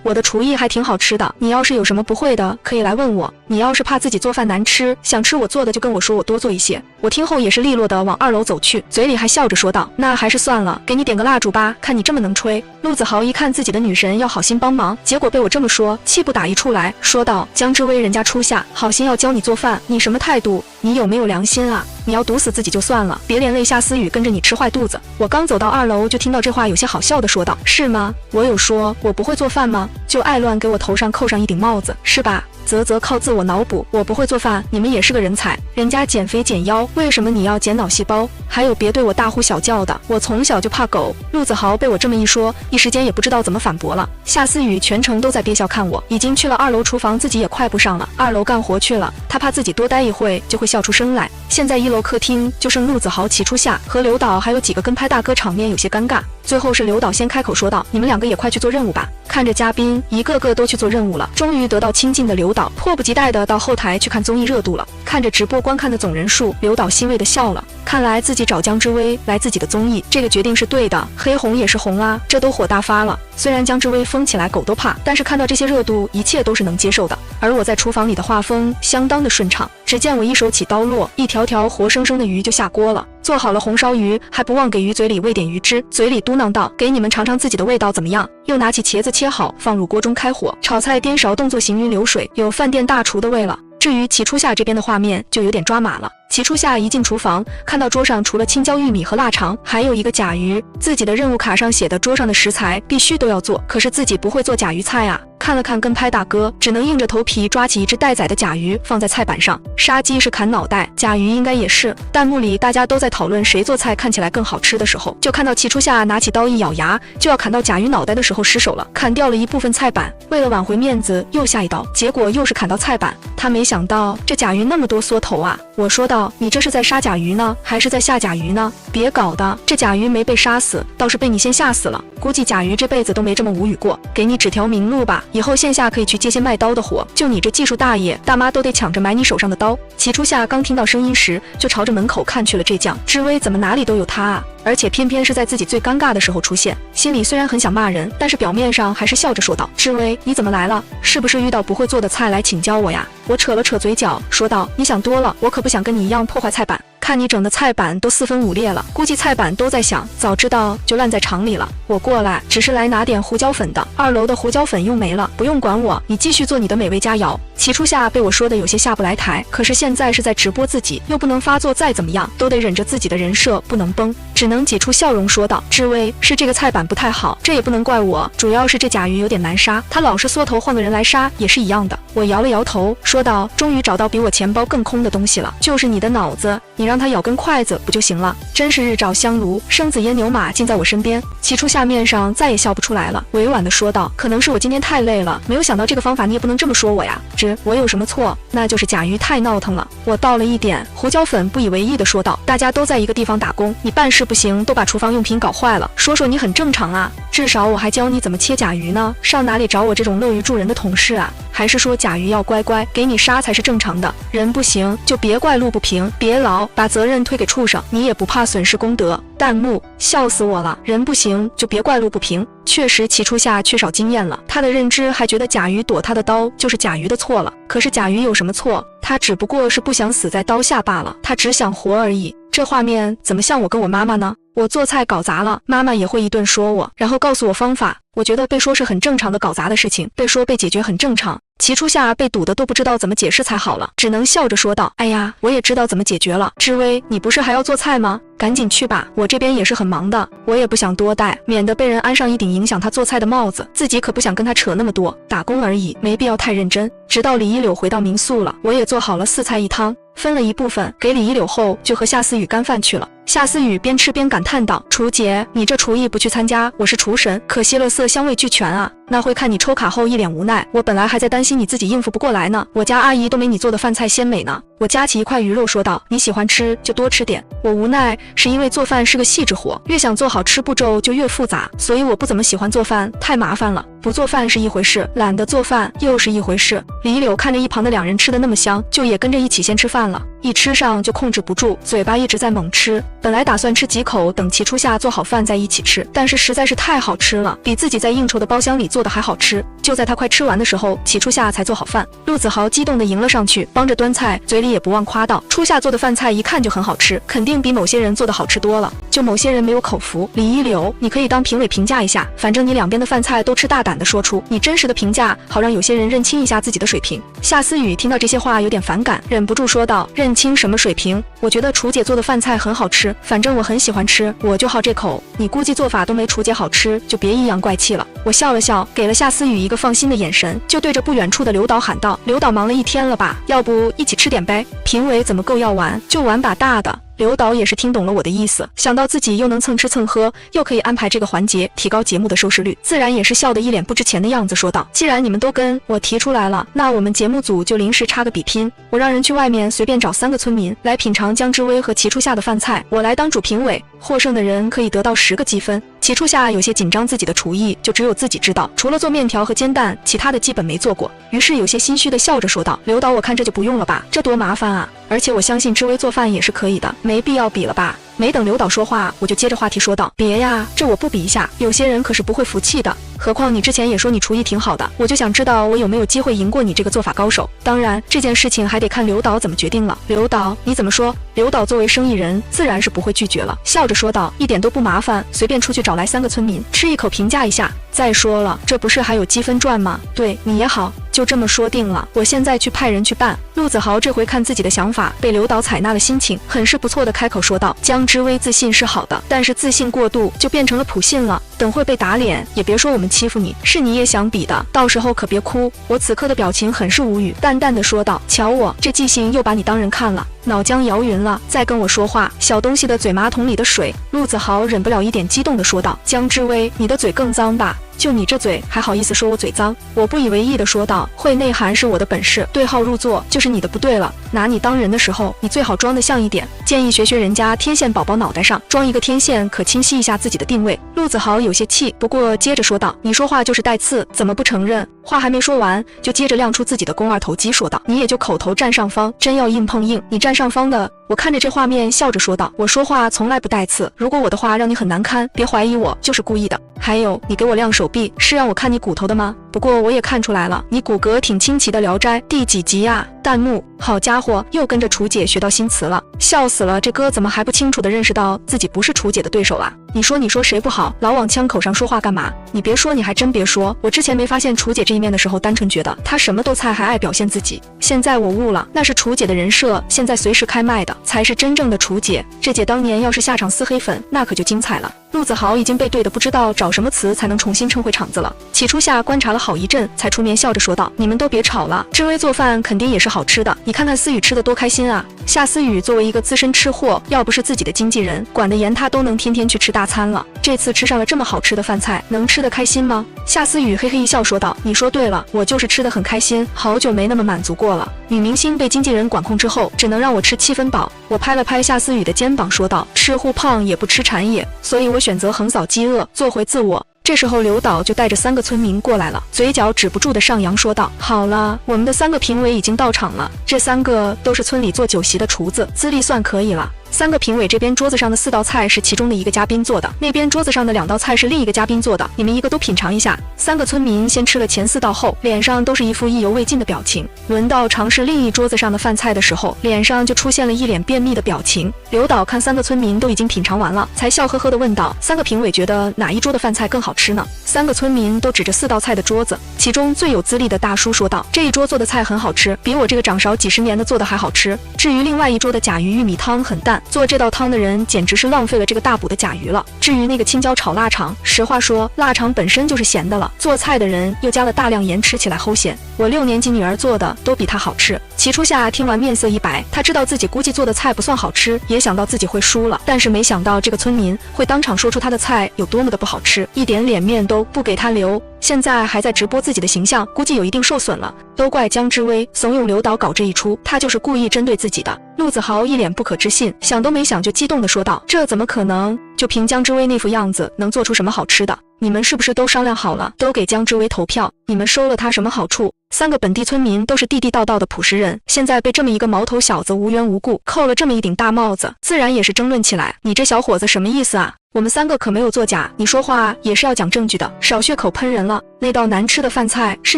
我的厨艺还挺好吃的，你要是有什么不会的，可以来问我。你要是怕自己做饭难吃，想吃我做的就跟我说，我多做一些。”我听后也是利落地往2楼走去，嘴里还笑着说道：“那还是算了，给你点个蜡烛吧，看你这么能吹。”陆子豪一看自己的女神要好心帮忙，结果被我这么说，气不打一处来，说道：“江之威人家初夏好心要教你做饭，你什么态度？你有没有良心啊？你要毒死自己就算了，别连累夏思雨跟着你吃坏肚子。”我刚走到2楼就听到这话，有些好笑的说道：“是吗？我有说我不会做饭吗？就爱乱给我头上扣上一顶帽子是吧？则靠自我脑补，我不会做饭，你们也是个人才，人家减肥减腰，为什么你要减脑细胞？还有别对我大呼小叫的，我从小就怕狗。”陆子豪被我这么一说，一时间也不知道怎么反驳了。夏思雨全程都在憋笑看我，已经去了2楼厨房，自己也快不上了，2楼干活去了。他怕自己多待一会就会笑出声来。现在1楼客厅就剩陆子豪、齐初夏和刘导，还有几个跟拍大哥，场面有些尴尬。最后是刘导先开口说道：“你们2个也快去做任务吧。”看着嘉宾一个个都去做任务了，终于得到亲近的刘导迫不及待的到后台去看综艺热度了。看着直播观看的总人数，刘导欣慰的笑了。看来自己找江之威来自己的综艺，这个决定是对的。黑红也是红啊，这都火大发了。虽然江之威疯起来狗都怕，但是看到这些热度，一切都是能接受的。而我在厨房里的画风相当的顺畅，只见我一手起刀落，一条条活生生的鱼就下锅了。做好了红烧鱼，还不忘给鱼嘴里喂点鱼汁，嘴里嘟囔道：“给你们尝尝自己的味道怎么样？”又拿起茄子切好，放入锅中开火，炒菜颠勺动作行云流水，有饭店大厨的味了。至于齐初夏这边的画面就有点抓马了。齐初夏一进厨房，看到桌上除了青椒玉米和腊肠，还有一个甲鱼。自己的任务卡上写的桌上的食材必须都要做，可是自己不会做甲鱼菜啊。看了看跟拍大哥，只能硬着头皮抓起一只待宰的甲鱼放在菜板上。杀鸡是砍脑袋，甲鱼应该也是。弹幕里大家都在讨论谁做菜看起来更好吃的时候，就看到齐初夏拿起刀一咬牙就要砍到甲鱼脑袋的时候失手了，砍掉了一部分菜板。为了挽回面子又下一刀，结果又是砍到菜板。他没想到这甲鱼那么多缩头啊。我说道：“你这是在杀甲鱼呢，还是在下甲鱼呢？别搞的，这甲鱼没被杀死，倒是被你先吓死了。估计甲鱼这辈子都没这么无语过。给你指条明路吧，以后线下可以去接些卖刀的活，就你这技术大爷，大妈都得抢着买你手上的刀。”齐初夏刚听到声音时，就朝着门口看去了。这将之威怎么哪里都有他啊？而且偏偏是在自己最尴尬的时候出现。心里虽然很想骂人，但是表面上还是笑着说道：“之威，你怎么来了？是不是遇到不会做的菜来请教我呀？”我扯了扯嘴角，说道：“你想多了，我可不想跟你一样破坏菜板。看你整的菜板都4分5裂了，估计菜板都在想，早知道就烂在厂里了。我过来只是来拿点胡椒粉的，2楼的胡椒粉用没了，不用管我，你继续做你的美味佳肴。”齐初夏被我说的有些下不来台，可是现在是在直播自己，又不能发作，再怎么样都得忍着自己的人设不能崩，只能挤出笑容说道：“之威，是这个菜板不太好，这也不能怪我，主要是这甲鱼有点难杀，他老是缩头换个人来杀也是一样的。”我摇了摇头说道：“终于找到比我钱包更空的东西了，就是你的脑子，你让他咬根筷子不就行了？真是日照香炉，生子焉牛马尽在我身边。”齐初夏面上再也笑不出来了，委婉地说道：“可能是我今天太累了，没有想到这个方法，你也不能这么说我呀。我有什么错？那就是甲鱼太闹腾了。”我倒了一点胡椒粉，不以为意地说道：“大家都在一个地方打工，你办事不行，都把厨房用品搞坏了，说你很正常啊。至少我还教你怎么切甲鱼呢，上哪里找我这种乐于助人的同事啊？还是说甲鱼要乖乖给你杀才是正常的？人不行就别怪路不平，别老把责任推给畜生，你也不怕损失功德。”弹幕：笑死我了，人不行就别怪路不平。确实齐初夏缺少经验了，他的认知还觉得甲鱼躲他的刀就是甲鱼的错了，可是甲鱼有什么错？他只不过是不想死在刀下罢了，他只想活而已。这画面怎么像我跟我妈妈呢？我做菜搞砸了，妈妈也会一顿说我，然后告诉我方法。我觉得被说是很正常的搞砸的事情，被说被解决很正常。齐初夏被堵得都不知道怎么解释才好了，只能笑着说道：哎呀，我也知道怎么解决了。知薇，你不是还要做菜吗？赶紧去吧，我这边也是很忙的，我也不想多待，免得被人安上一顶影响他做菜的帽子，自己可不想跟他扯那么多，打工而已，没必要太认真。直到李一柳回到民宿了，我也做好了4菜1汤，分了一部分给李一柳后，就和夏思雨干饭去了。夏思雨边吃边感叹道：楚姐，你这厨艺不去参加，我是厨神，可惜了色香味俱全啊。那会看你抽卡后一脸无奈，我本来还在担心你自己应付不过来呢，我家阿姨都没你做的饭菜鲜美呢。我夹起一块鱼肉说道：你喜欢吃就多吃点。我无奈是因为做饭是个细致活，越想做好吃步骤就越复杂，所以我不怎么喜欢做饭，太麻烦了。不做饭是一回事，懒得做饭又是一回事。李一柳看着一旁的2人吃得那么香，就也跟着一起先吃饭了，一吃上就控制不住，嘴巴一直在猛吃。本来打算吃几口等齐初夏做好饭再一起吃，但是实在是太好吃了，比自己在应酬的包厢里做的还好吃。就在他快吃完的时候，齐初夏才做好饭。陆子豪激动地迎了上去，帮着端菜，嘴里也不忘夸道：初夏做的饭菜一看就很好吃，肯定比某些人做的好吃多了，就某些人没有口福。李一柳，你可以当评委评价一下，反正你两边的饭菜都吃，大胆地说出你真实的评价，好让有些人认清一下自己的水平。夏思雨听到这些话有点反感，忍不住说道：认清什么水平？我觉得楚姐做的饭菜很好吃，反正我很喜欢吃，我就好这口，你估计做法都没楚姐好吃，就别阴阳怪气了。我笑了笑，给了夏思雨一个放心的眼神，就对着不远处的刘导喊道：刘导忙了一天了吧，要不一起吃点呗？评委怎么够要玩就玩把大的。刘导也是听懂了我的意思，想到自己又能蹭吃蹭喝，又可以安排这个环节，提高节目的收视率，自然也是笑得一脸不值钱的样子，说道：既然你们都跟我提出来了，那我们节目组就临时插个比拼，我让人去外面随便找3个村民来品尝姜之薇和齐初夏的饭菜，我来当主评委，获胜的人可以得到10个积分。齐初夏有些紧张，自己的厨艺就只有自己知道，除了做面条和煎蛋，其他的基本没做过，于是有些心虚的笑着说道：刘导，我看这就不用了吧，这多麻烦啊，而且我相信之薇做饭也是可以的，没必要比了吧。没等刘导说话，我就接着话题说道：别呀，这我不比一下，有些人可是不会服气的，何况你之前也说你厨艺挺好的，我就想知道我有没有机会赢过你这个做法高手。当然这件事情还得看刘导怎么决定了。刘导你怎么说？刘导作为生意人自然是不会拒绝了，笑着说道：一点都不麻烦，随便出去找来3个村民吃一口评价一下。再说了，这不是还有积分赚吗？对你也好，就这么说定了，我现在去派人去办。陆子豪这回看自己的想法被刘导采纳了，心情很是不错的开口说道：姜之薇自信是好的，但是自信过度就变成了普信了，等会被打脸也别说我们欺负你，是你也想比的，到时候可别哭。我此刻的表情很是无语，淡淡的说道：瞧我这记性又把你当人看了，脑浆摇匀了，再跟我说话，小东西的嘴马桶里的水。陆子豪忍不了一点激动的说道：姜之薇，你的嘴更脏吧？就你这嘴还好意思说我嘴脏？我不以为意的说道：会内涵是我的本事，对号入座就是你的不对了，拿你当人的时候你最好装得像一点，建议学学人家天线宝宝脑袋上装一个天线，可清晰一下自己的定位。陆子豪有些气，不过接着说道：你说话就是带刺，怎么不承认？话还没说完，就接着亮出自己的肱二头肌说道：你也就口头占上方，真要硬碰硬，你占上方的。我看着这画面笑着说道：我说话从来不带刺，如果我的话让你很难堪，别怀疑我就是故意的。还有你给我亮手臂是让我看你骨头的吗？不过我也看出来了，你骨骼挺清奇的。聊斋第几集啊？弹幕好家伙，又跟着楚姐学到新词了，笑死了，这哥怎么还不清楚的认识到自己不是楚姐的对手啊？你说谁不好，老往枪口上说话干嘛？你别说，你还真别说，我之前没发现楚姐这一面的时候，单纯觉得她什么都菜，还爱表现自己，现在我悟了，那是楚姐的人设，现在随时开麦的才是真正的楚姐。这姐当年要是下场撕黑粉，那可就精彩了。陆子豪已经被对的不知道找什么词才能重新撑回场子了。齐初夏观察了好一阵，才出面笑着说道：你们都别吵了，之薇做饭肯定也是好吃的，你看看思雨吃的多开心啊。夏思雨作为一个资深吃货，要不是自己的经纪人管得严，她都能天天去吃大餐了，这次吃上了这么好吃的饭菜，能吃得开心吗？夏思雨嘿嘿一笑说道：你说对了，我就是吃得很开心，好久没那么满足过了。女明星被经纪人管控之后，只能让我吃7分饱。我拍了拍夏思雨的肩膀说道：吃乎胖也不吃馋也，所以我选择横扫饥饿，做回自我。这时候刘导就带着3个村民过来了，嘴角止不住的上扬说道：好了，我们的3个评委已经到场了，这3个都是村里做酒席的厨子，资历算可以了。3个评委这边桌子上的4道菜是其中的一个嘉宾做的，那边桌子上的2道菜是另一个嘉宾做的，你们一个都品尝一下。3个村民先吃了前4道后，脸上都是一副意犹未尽的表情。轮到尝试另一桌子上的饭菜的时候，脸上就出现了一脸便秘的表情。刘导看3个村民都已经品尝完了，才笑呵呵地问道：“3个评委觉得哪一桌的饭菜更好吃呢？”3个村民都指着4道菜的桌子，其中最有资历的大叔说道：“这一桌做的菜很好吃，比我这个掌勺几10年的做的还好吃。至于另外一桌的甲鱼玉米汤很淡，做这道汤的人简直是浪费了这个大补的甲鱼了。至于那个青椒炒腊肠，实话说，腊肠本身就是咸的了，做菜的人又加了大量盐，吃起来齁咸。我6年级女儿做的都比她好吃。”齐初夏听完面色一白，他知道自己估计做的菜不算好吃，也想到自己会输了，但是没想到这个村民会当场说出他的菜有多么的不好吃，一点脸面都不给他留。现在还在直播自己的形象，估计有一定受损了。都怪姜之薇怂恿刘导搞这一出，他就是故意针对自己的。陆子豪一脸不可置信，想都没想就激动地说道：“这怎么可能？就凭姜之薇那副样子，能做出什么好吃的？你们是不是都商量好了，都给姜之薇投票？你们收了他什么好处？”3个本地村民都是地地道道的朴实人，现在被这么一个毛头小子无缘无故扣了这么一顶大帽子，自然也是争论起来。你这小伙子什么意思啊？我们3个可没有作假，你说话也是要讲证据的，少血口喷人了。那道难吃的饭菜是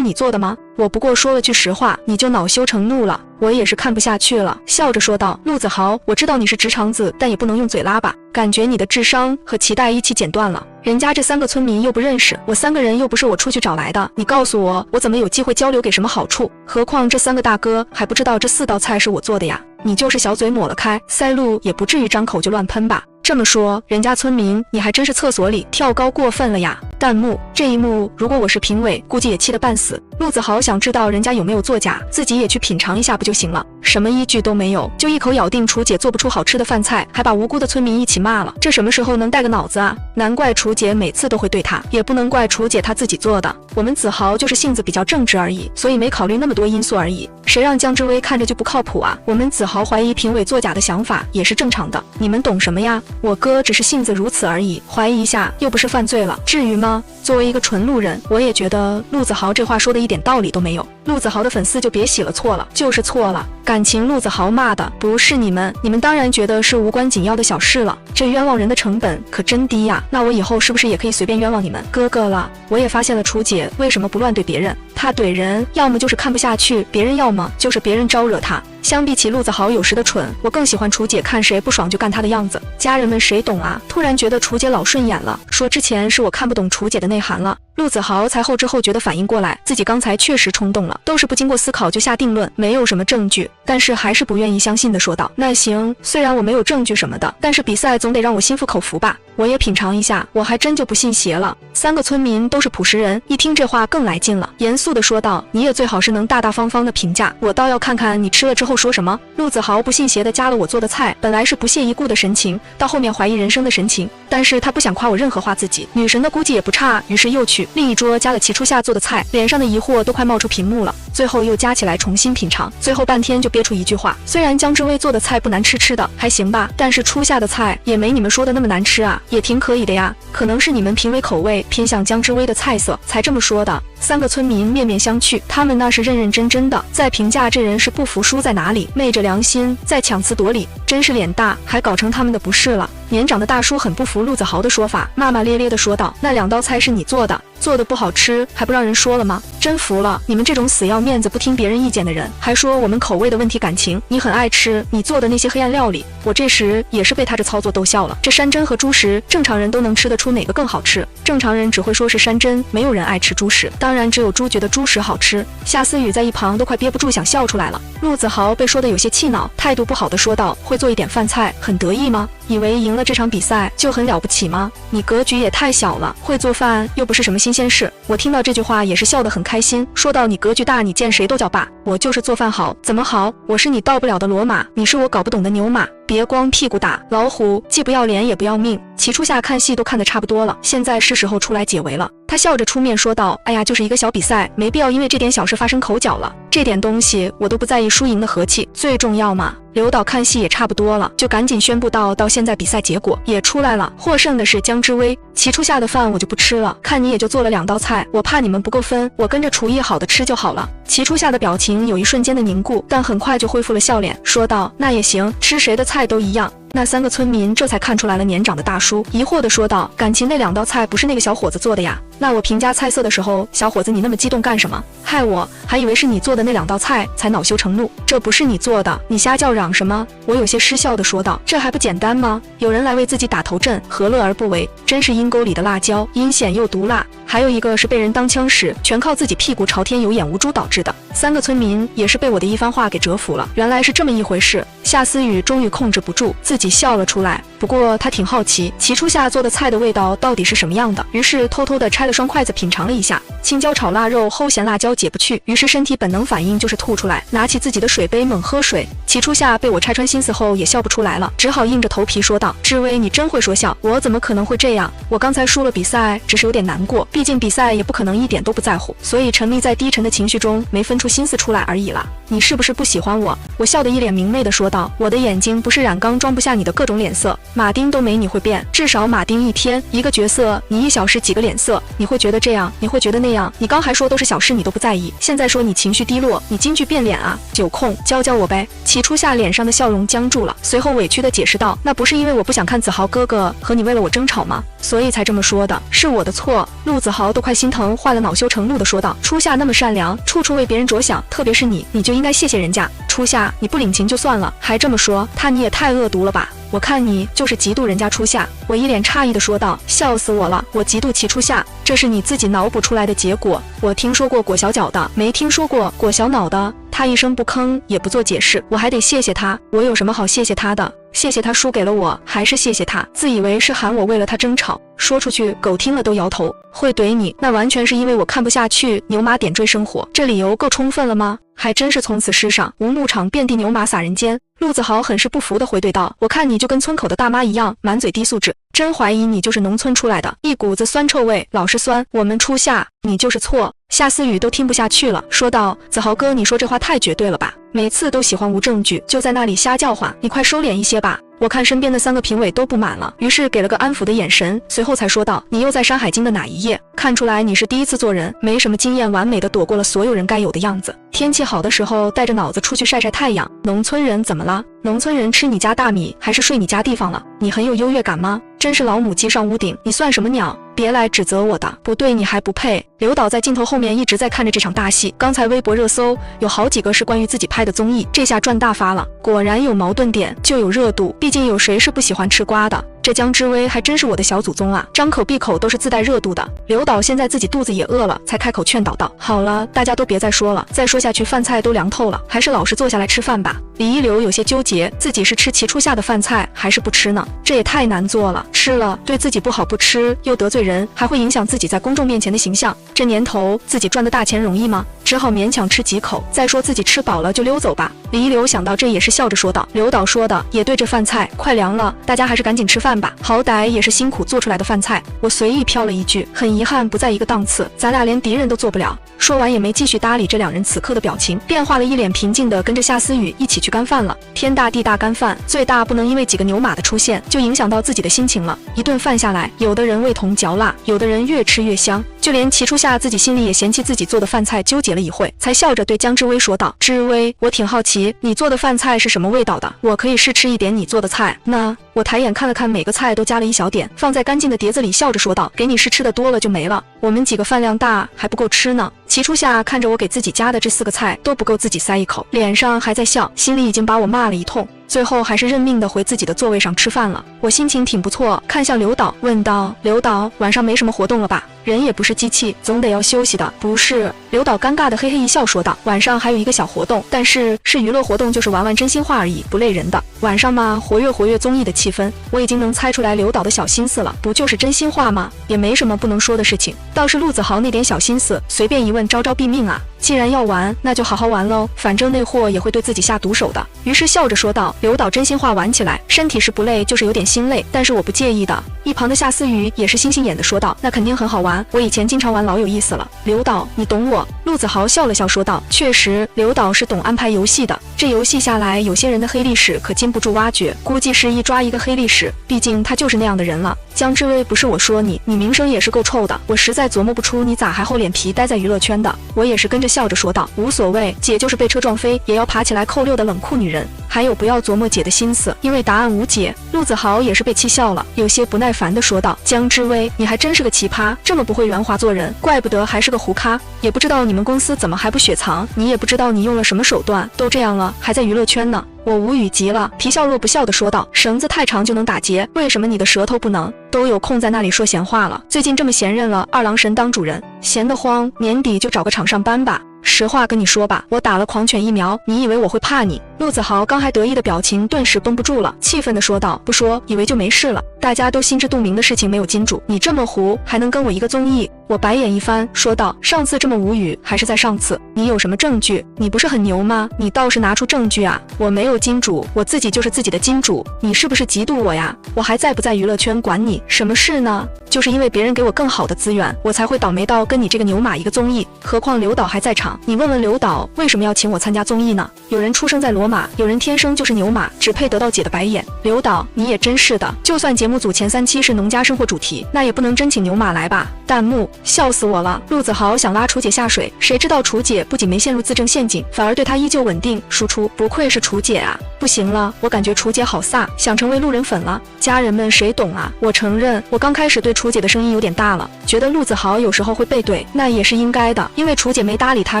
你做的吗？我不过说了句实话，你就恼羞成怒了。我也是看不下去了，笑着说道：“陆子豪，我知道你是直肠子，但也不能用嘴拉吧？感觉你的智商和脐带一起剪断了。人家这3个村民又不认识，我3个人又不是我出去找来的，你告诉我，我怎么有机会交流给什么好处？何况这3个大哥还不知道这4道菜是我做的呀！你就是小嘴抹了开，塞路也不至于张口就乱喷吧？”这么说，人家村民你还真是厕所里跳高过分了呀！弹幕：这一幕如果我是评委，估计也气得半死。陆子豪想知道人家有没有作假，自己也去品尝一下不就行了？什么依据都没有，就一口咬定楚姐做不出好吃的饭菜，还把无辜的村民一起骂了。这什么时候能带个脑子啊？难怪楚姐每次都会对他，也不能怪楚姐她自己做的。我们子豪就是性子比较正直而已，所以没考虑那么多因素而已。谁让姜之薇看着就不靠谱啊？我们子豪怀疑评委作假的想法也是正常的，你们懂什么呀？我哥只是性子如此而已，怀疑一下又不是犯罪了，至于吗？作为一个纯路人，我也觉得陆子豪这话说的一点道理都没有。陆子豪的粉丝就别洗了错了，就是错了。感情陆子豪骂的不是你们，你们当然觉得是无关紧要的小事了。这冤枉人的成本可真低呀，那我以后是不是也可以随便冤枉你们？哥哥了，我也发现了楚姐为什么不乱怼别人，她怼人要么就是看不下去别人，要么就是别人招惹她。相比起陆子豪有时的蠢，我更喜欢楚姐看谁不爽就干她的样子。家人们谁懂啊？突然觉得楚姐老顺眼了，说之前是我看不懂楚姐的内涵了。陆子豪才后知后觉地反应过来，自己刚才确实冲动了，都是不经过思考就下定论，没有什么证据，但是还是不愿意相信的说道：“那行，虽然我没有证据什么的，但是比赛总得让我心服口服吧，我也品尝一下，我还真就不信邪了。”3个村民都是朴实人，一听这话更来劲了，严肃地说道：“你也最好是能大大方方的评价，我倒要看看你吃了之后说什么。”陆子豪不信邪地加了我做的菜，本来是不屑一顾的神情，到后面怀疑人生的神情，但是他不想夸我任何话自己，女神的估计也不差，于是又去另一桌加了齐初夏做的菜，脸上的疑惑都快冒出屏幕了，最后又加起来重新品尝，最后半天就憋出一句话：虽然姜之薇做的菜不难吃，吃的还行吧，但是初夏的菜也没你们说的那么难吃啊，也挺可以的呀，可能是你们评委口味偏向姜之薇的菜色才这么说的。3个村民面面相觑，他们那是认认真真的在评价这人是不服输在哪里，昧着良心在强词夺理，真是脸大，还搞成他们的不是了。年长的大叔很不服陆子豪的说法，骂骂咧咧地说道：“那2道菜是你做的，做的不好吃还不让人说了吗？真服了，你们这种死要面子不听别人意见的人，还说我们口味的问题。感情你很爱吃你做的那些黑暗料理，我这时也是被他这操作逗笑了。这山珍和猪食，正常人都能吃得出哪个更好吃，正常人只会说是山珍，没有人爱吃猪食，当然只有猪觉得猪食好吃。”夏思雨在一旁都快憋不住想笑出来了。陆子豪被说得有些气恼，态度不好地说道：“会做一点饭菜很得意吗？以为赢了这场比赛就很了不起吗？你格局也太小了，会做饭又不是什么新鲜事。”我听到这句话也是笑得很开心，说道：“你格局大，你见谁都叫爸，我就是做饭好，怎么好？我是你到不了的骡马，你是我搞不懂的牛马，别光屁股打老虎，既不要脸也不要命。”齐初夏看戏都看得差不多了，现在是时候出来解围了。他笑着出面说道：“哎呀，就是一个小比赛，没必要因为这点小事发生口角了，这点东西我都不在意输赢的和气，最重要嘛。”刘导看戏也差不多了，就赶紧宣布到现在比赛结果也出来了，获胜的是姜之薇。齐初夏的饭我就不吃了，看你也就做了2道菜，我怕你们不够分，我跟着厨艺好的吃就好了。齐初夏的表情有一瞬间的凝固，但很快就恢复了笑脸，说道：“那也行，吃谁的菜都一样。”那3个村民这才看出来了年长的大叔，疑惑地说道：“感情那2道菜不是那个小伙子做的呀？那我评价菜色的时候，小伙子你那么激动干什么？害我还以为是你做的那2道菜，才恼羞成怒。这不是你做的，你瞎叫嚷什么？”我有些失笑地说道：“这还不简单吗？有人来为自己打头阵，何乐而不为？真是阴沟里的辣椒，阴险又毒辣。还有一个是被人当枪使，全靠自己屁股朝天有眼无珠导致的。”3个村民也是被我的一番话给折服了，原来是这么一回事。夏思雨终于控制不住，自己笑了出来。不过他挺好奇齐初夏做的菜的味道到底是什么样的，于是偷偷的拆了双筷子品尝了一下。青椒炒腊肉齁咸辣椒解不去，于是身体本能反应就是吐出来，拿起自己的水杯猛喝水。齐初夏被我拆穿心思后也笑不出来了，只好硬着头皮说道：“志威，你真会说笑，我怎么可能会这样？我刚才输了比赛，只是有点难过，毕竟比赛也不可能一点都不在乎，所以沉迷在低沉的情绪中，没分出心思出来而已啦。你是不是不喜欢我？”我笑得一脸明媚地说道：“我的眼睛不是染缸装不下你的各种脸色，马丁都没你会变，至少马丁一天一个角色，你1小时几个脸色，你会觉得这样，你会觉得那样，你刚还说都是小事你都不在意，现在说你情绪低落，你京剧变脸啊，有空教教我呗。”齐初夏脸上的笑容僵住了，随后委屈地解释道：“那不是因为我不想看子豪哥哥和你为了我争吵吗？所以才这么说的，是我的错。”陆子豪都快心疼坏了，恼羞成怒地说道：“初夏那么善良，处处为别人着想，特别是你就应该谢谢人家。初夏，你不领情就算了，还这么说他，你也太恶毒了吧？我看你就是嫉妒人家初夏。”我一脸诧异地说道：“笑死我了，我嫉妒齐初夏，这是你自己脑补出来的结果。我听说过裹小脚的，没听说过裹小脑的。”他一声不吭，也不做解释，我还得谢谢他。我有什么好谢谢他的？谢谢他输给了我，还是谢谢他自以为是喊我为了他争吵？说出去狗听了都摇头。会怼你，那完全是因为我看不下去牛马点缀生活，这理由够充分了吗？还真是从此世上无牧场，遍地牛马撒人间。陆子豪很是不服地回怼道：“我看你就跟村口的大妈一样，满嘴低素质，真怀疑你就是农村出来的，一股子酸臭味，老是酸。我们初夏，你就是错。”夏思雨都听不下去了，说道：“子豪哥，你说这话太绝对了吧？每次都喜欢无证据，就在那里瞎叫唤，你快收敛一些吧。”我看身边的3个评委都不满了，于是给了个安抚的眼神，随后才说道：“你又在《山海经》的哪一页？看出来你是第一次做人，没什么经验，完美的躲过了所有人该有的样子。天气好的时候带着脑子出去晒晒太阳。农村人怎么了？农村人吃你家大米还是睡你家地方了？你很有优越感吗？真是老母鸡上屋顶，你算什么鸟？别来指责我的，不对你还不配。”刘导在镜头后面一直在看着这场大戏，刚才微博热搜有好几个是关于自己拍的综艺，这下赚大发了。果然有矛盾点就有热度，毕竟有谁是不喜欢吃瓜的？这姜之威还真是我的小祖宗啊，张口闭口都是自带热度的。刘导现在自己肚子也饿了，才开口劝导道：“好了，大家都别再说了，再说下去饭菜都凉透了，还是老实坐下来吃饭吧。”李一流有些纠结，自己是吃齐初夏的饭菜还是不吃呢？这也太难做了，吃了对自己不好，不吃又得罪人，还会影响自己在公众面前的形象。这年头自己赚的大钱容易吗？只好勉强吃几口，再说自己吃饱了就溜走吧。李一流想到这也是笑着说道：“刘导说的也对，这饭菜快凉了，大家还是赶紧吃饭吧，好歹也是辛苦做出来的饭菜。”我随意飘了一句：“很遗憾不在一个档次，咱俩连敌人都做不了。”说完也没继续搭理这2人此刻的表情，变化了一脸平静的跟着夏思雨一起去干饭了。天大地大干饭，最大不能因为几个牛马的出现就影响到自己的心情了。一顿饭下来，有的人味同嚼蜡，有的人越吃越香，就连齐初夏自己心里也嫌弃自己做的饭菜，纠结了一会，才笑着对姜之威说道：“之威，我挺好奇你做的饭菜是什么味道的，我可以试吃一点你做的菜。”那我抬眼看了看每个菜都加了一小点，放在干净的碟子里，笑着说道：“给你试吃的多了就没了，我们几个饭量大还不够吃呢。”齐初夏看着我给自己加的这4个菜都不够自己塞一口，脸上还在笑，心里已经把我骂了一通，最后还是认命的回自己的座位上吃饭了。我心情挺不错，看向刘导问道：“刘导，晚上没什么活动了吧？人也不是机器，总得要休息的。”“不是。”刘导尴尬的嘿嘿一笑说道：“晚上还有一个小活动，但是娱乐活动，就是玩玩真心话而已，不累人的。晚上嘛，活跃综艺的气氛。”我已经能猜出来刘导的小心思了，不就是真心话吗？也没什么不能说的事情。倒是陆子豪那点小心思，随便一问招招毙命啊。既然要玩，那就好好玩喽，反正那货也会对自己下毒手的。于是笑着说道：“刘导真心话玩起来，身体是不累，就是有点心累，但是我不介意的。”一旁的夏思雨也是星星眼的说道：“那肯定很好玩，我以前经常玩，老有意思了。刘导，你懂我。”陆子豪笑了笑说道：“确实，刘导是懂安排游戏的。这游戏下来，有些人的黑历史可经不住挖掘，估计是一抓一个黑历史，毕竟他就是那样的人了。姜之威，不是我说你，你名声也是够臭的，我实在琢磨不出你咋还厚脸皮待在娱乐圈。”圈的。我也是跟着笑着说道，无所谓，姐就是被车撞飞也要爬起来扣6的冷酷女人。还有不要琢磨姐的心思，因为答案无解。陆子豪也是被气笑了，有些不耐烦地说道，江之薇，你还真是个奇葩，这么不会圆滑做人，怪不得还是个胡咖。也不知道你们公司怎么还不雪藏，你也不知道你用了什么手段，都这样了还在娱乐圈呢。我无语极了，皮笑肉不笑地说道，绳子太长就能打结，为什么你的舌头不能？都有空在那里说闲话了，最近这么闲任了二郎神当主人，闲得慌，年底就找个厂上班吧。实话跟你说吧，我打了狂犬疫苗，你以为我会怕你？陆子豪刚还得意的表情顿时绷不住了，气愤地说道，不说以为就没事了，大家都心知肚明的事情没有金主，你这么糊还能跟我一个综艺？我白眼一翻说道，上次这么无语还是在上次，你有什么证据？你不是很牛吗？你倒是拿出证据啊！我没有金主，我自己就是自己的金主，你是不是嫉妒我呀？我还在不在娱乐圈管你什么事呢？就是因为别人给我更好的资源，我才会倒霉到跟你这个牛马一个综艺，何况刘导还在场，你问问刘导为什么要请我参加综艺呢？有人出生在罗马，有人天生就是牛马，只配得到姐的白眼。刘导你也真是的，就算节目组前3期是农家生活主题，那也不能真请牛马来吧？弹幕笑死我了，陆子豪想拉楚姐下水，谁知道楚姐不仅没陷入自证陷阱，反而对他依旧稳定输出，不愧是楚姐啊！不行了，我感觉楚姐好飒，想成为路人粉了。家人们谁懂啊？我承认，我刚开始对楚姐的声音有点大了，觉得陆子豪有时候会背怼，那也是应该的，因为楚姐没搭理他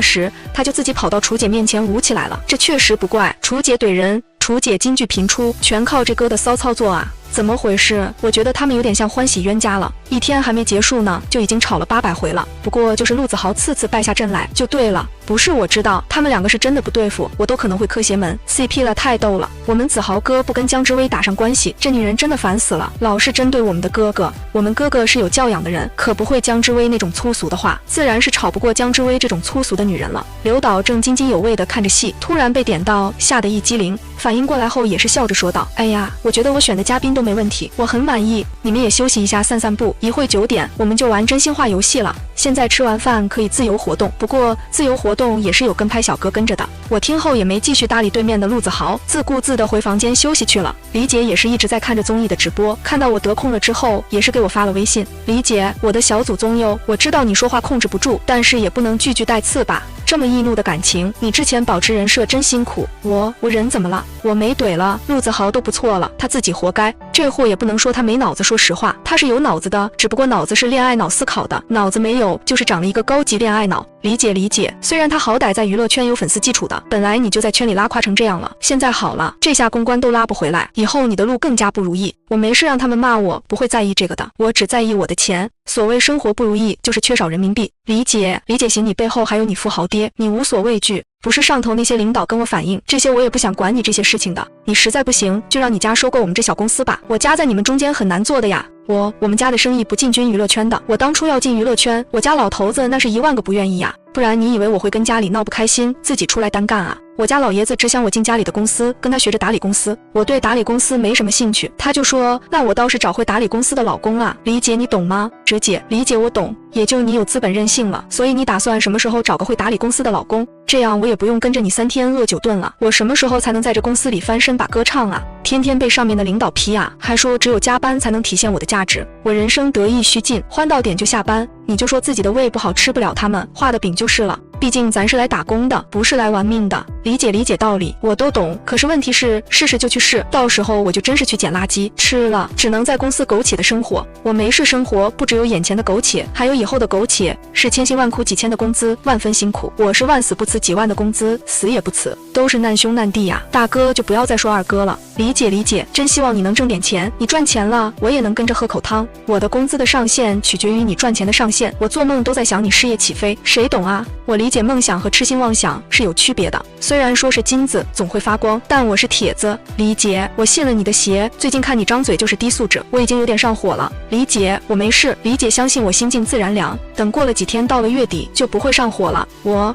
时，他就自己跑到楚姐面前舞起来了，这确实不怪。楚姐怼人，楚姐金句频出，全靠这哥的骚操作啊！怎么回事？我觉得他们有点像欢喜冤家了，一天还没结束呢，就已经吵了800回了。不过就是陆子豪次次败下阵来就对了，不是我知道他们2个是真的不对付，我都可能会磕邪门 CP 了，太逗了。我们子豪哥不跟江之薇打上关系，这女人真的烦死了，老是针对我们的哥哥。我们哥哥是有教养的人，可不会江之薇那种粗俗的话，自然是吵不过江之薇这种粗俗的女人了。刘导正津津有味地看着戏，突然被点到，吓得一激灵，反应过来后也是笑着说道，哎呀，我觉得我选的嘉宾都没问题，我很满意，你们也休息一下散散步，一会9点我们就玩真心话游戏了。现在吃完饭可以自由活动，不过自由活动也是有跟拍小哥跟着的。我听后也没继续搭理对面的陆子豪，自顾自地回房间休息去了。李姐也是一直在看着综艺的直播，看到我得空了之后也是给我发了微信，李姐，我的小祖宗哟，我知道你说话控制不住，但是也不能句句带刺吧，这么易怒的感情，你之前保持人设真辛苦。我人怎么了？我没怼了，陆子豪都不错了，他自己活该。这货也不能说他没脑子，说实话，他是有脑子的，只不过脑子是恋爱脑思考的，脑子没有，就是长了一个高级恋爱脑。理解，虽然他好歹在娱乐圈有粉丝基础的，本来你就在圈里拉胯成这样了，现在好了，这下公关都拉不回来，以后你的路更加不如意。我没事让他们骂我，不会在意这个的，我只在意我的钱。所谓生活不如意，就是缺少人民币。理解行，你背后还有你富豪爹，你无所畏惧。不是上头那些领导跟我反映，这些我也不想管你这些事情的。你实在不行，就让你家收购我们这小公司吧，我家在你们中间很难做的呀。我们家的生意不进军娱乐圈的，我当初要进娱乐圈，我家老头子那是10000个不愿意呀，不然你以为我会跟家里闹不开心，自己出来单干啊？我家老爷子只想我进家里的公司，跟他学着打理公司。我对打理公司没什么兴趣，他就说那我倒是找会打理公司的老公啊。理解你懂吗？哲姐，理解我懂，也就你有资本任性了，所以你打算什么时候找个会打理公司的老公？这样我也不用跟着你3天饿9顿了。我什么时候才能在这公司里翻身把歌唱啊？天天被上面的领导批啊，还说只有加班才能体现我的价值。我人生得意须尽，欢到点就下班。你就说自己的胃不好吃不了他们画的饼就是了，毕竟咱是来打工的，不是来玩命的。理解道理我都懂，可是问题是试就去试，到时候我就真是去捡垃圾吃了，只能在公司苟且的生活。我没事生活，不只有眼前的苟且，还有以后的苟且，是千辛万苦几千的工资，万分辛苦。我是万死不辞几万的工资，死也不辞，都是难兄难弟呀。大哥就不要再说二哥了。理解，真希望你能挣点钱，你赚钱了，我也能跟着喝口汤。我的工资的上限取决于你赚钱的上限，我做梦都在想你事业起飞，谁懂啊？我理解梦想和痴心妄想是有区别的，虽然说是金子总会发光，但我是铁子。理解，我信了你的邪，最近看你张嘴就是低素质，我已经有点上火了。理解，我没事，理解相信我心静自然凉，等过了几天到了月底就不会上火了。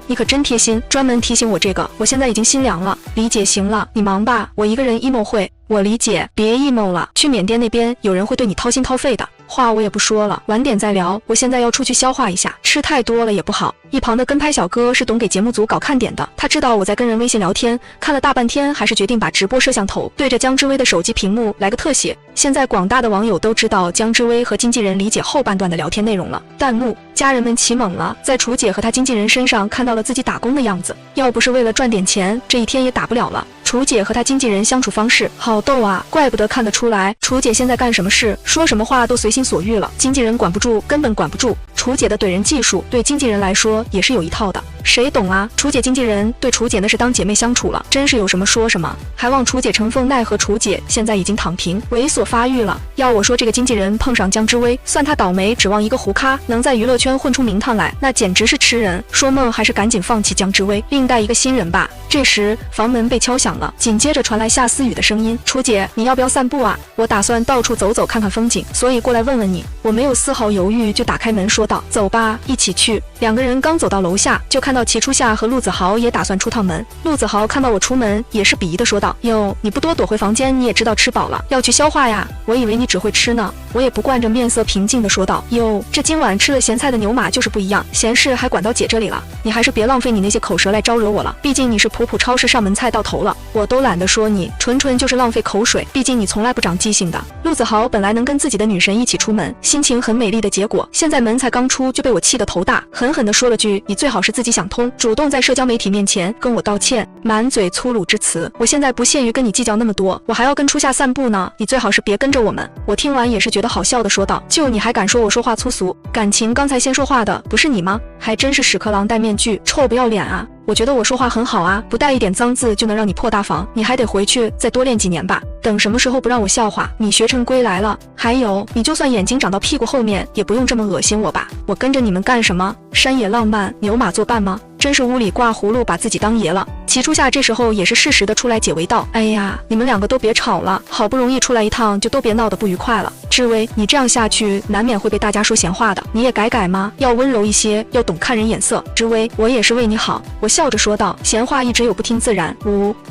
你可真贴心，专门提醒我这个，我现在已经心凉了。理解，行了，你忙吧，我一个人 emo 会。我理解，别 emo 了，去缅甸那边有人会对你掏心掏肺的。话我也不说了，晚点再聊，我现在要出去消化一下，吃太多了也不好。一旁的跟拍小哥是懂给节目组搞看点的，他知道我在跟人微信聊天，看了大半天还是决定把直播摄像头对着姜之薇的手机屏幕来个特写。现在广大的网友都知道姜之薇和经纪人理解后半段的聊天内容了，弹幕家人们起猛了，在楚姐和她经纪人身上看到了自己打工的样子，要不是为了赚点钱，这一天也打不了了。楚姐和她经纪人相处方式好逗啊，怪不得看得出来楚姐现在干什么事说什么话都随心所欲了，经纪人管不住，根本管不住。楚姐的怼人技术对经纪人来说也是有一套的，谁懂啊？楚姐经纪人对楚姐那是当姐妹相处了，真是有什么说什么，还望楚姐乘风，奈何楚姐现在已经躺平，猥琐发育了。要我说，这个经纪人碰上姜之薇，算他倒霉，指望一个胡咖能在娱乐圈混出名堂来，那简直是吃人。说梦还是赶紧放弃姜之薇，另带一个新人吧。这时房门被敲响了，紧接着传来夏思雨的声音：楚姐，你要不要散步啊？我打算到处走走看看风景，所以过来问问你。我没有丝毫犹豫，就打开门说道：走吧，一起去。两个人刚走到楼下，就看到齐初夏和陆子豪也打算出趟门。陆子豪看到我出门，也是鄙夷的说道：哟，你不多躲回房间，你也知道吃饱了要去消化呀，我以为你只会吃呢。我也不惯着，面色平静的说道：哟，这今晚吃了咸菜的牛马就是不一样，闲事还管到姐这里了，你还是别浪费你那些口舌来招惹我了，毕竟你是普普超市上门菜到头了，我都懒得说你，纯就是浪费口水，毕竟你从来不长记性的。陆子豪本来能跟自己的女神一起出门，心情很美丽的结果，现在门才刚出就被我气得头大，狠狠地说了句：你最好是自己想通，主动在社交媒体面前跟我道歉，满嘴粗鲁之词。我现在不屑于跟你计较那么多，我还要跟初夏散步呢，你最好是别跟着我们。我听完也是觉得好笑的说道：就你还敢说我说话粗俗？感情刚才先说话的不是你吗？还真是屎壳郎戴面具，臭不要脸啊！我觉得我说话很好啊，不带一点脏字就能让你破大防，你还得回去再多练几年吧。等什么时候不让我笑话，你学成归来了。还有，你就算眼睛长到屁股后面，也不用这么恶心我吧。我跟着你们干什么？山野浪漫，牛马作伴吗？真是屋里挂葫芦，把自己当爷了。齐初夏这时候也是适时的出来解围道：哎呀，你们两个都别吵了，好不容易出来一趟，就都别闹得不愉快了。志威，你这样下去难免会被大家说闲话的，你也改改吗？要温柔一些，要懂看人眼色。志威，我也是为你好。我笑着说道：闲话一直有，不听自然。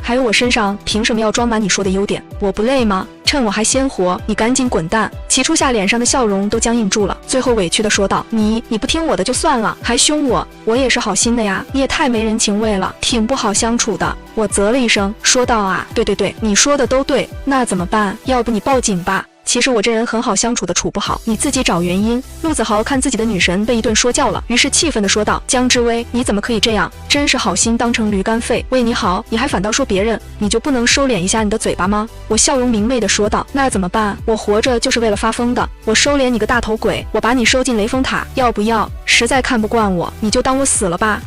还有我身上凭什么要装满你说的优点？我不累吗？趁我还鲜活，你赶紧滚蛋！齐初夏脸上的笑容都僵硬住了，最后委屈的说道：你不听我的就算了，还凶我，我也是好心的呀，你也太没人情味了，挺不好相处的。我啧了一声，说道：啊，对，你说的都对，那怎么办？要不你报警吧。其实我这人很好相处的，处不好你自己找原因。陆子豪看自己的女神被一顿说教了，于是气愤地说道：姜之薇，你怎么可以这样？真是好心当成驴肝肺，为你好你还反倒说别人，你就不能收敛一下你的嘴巴吗？我笑容明媚地说道：那怎么办？我活着就是为了发疯的，我收敛你个大头鬼，我把你收进雷峰塔，要不要？实在看不惯我，你就当我死了吧。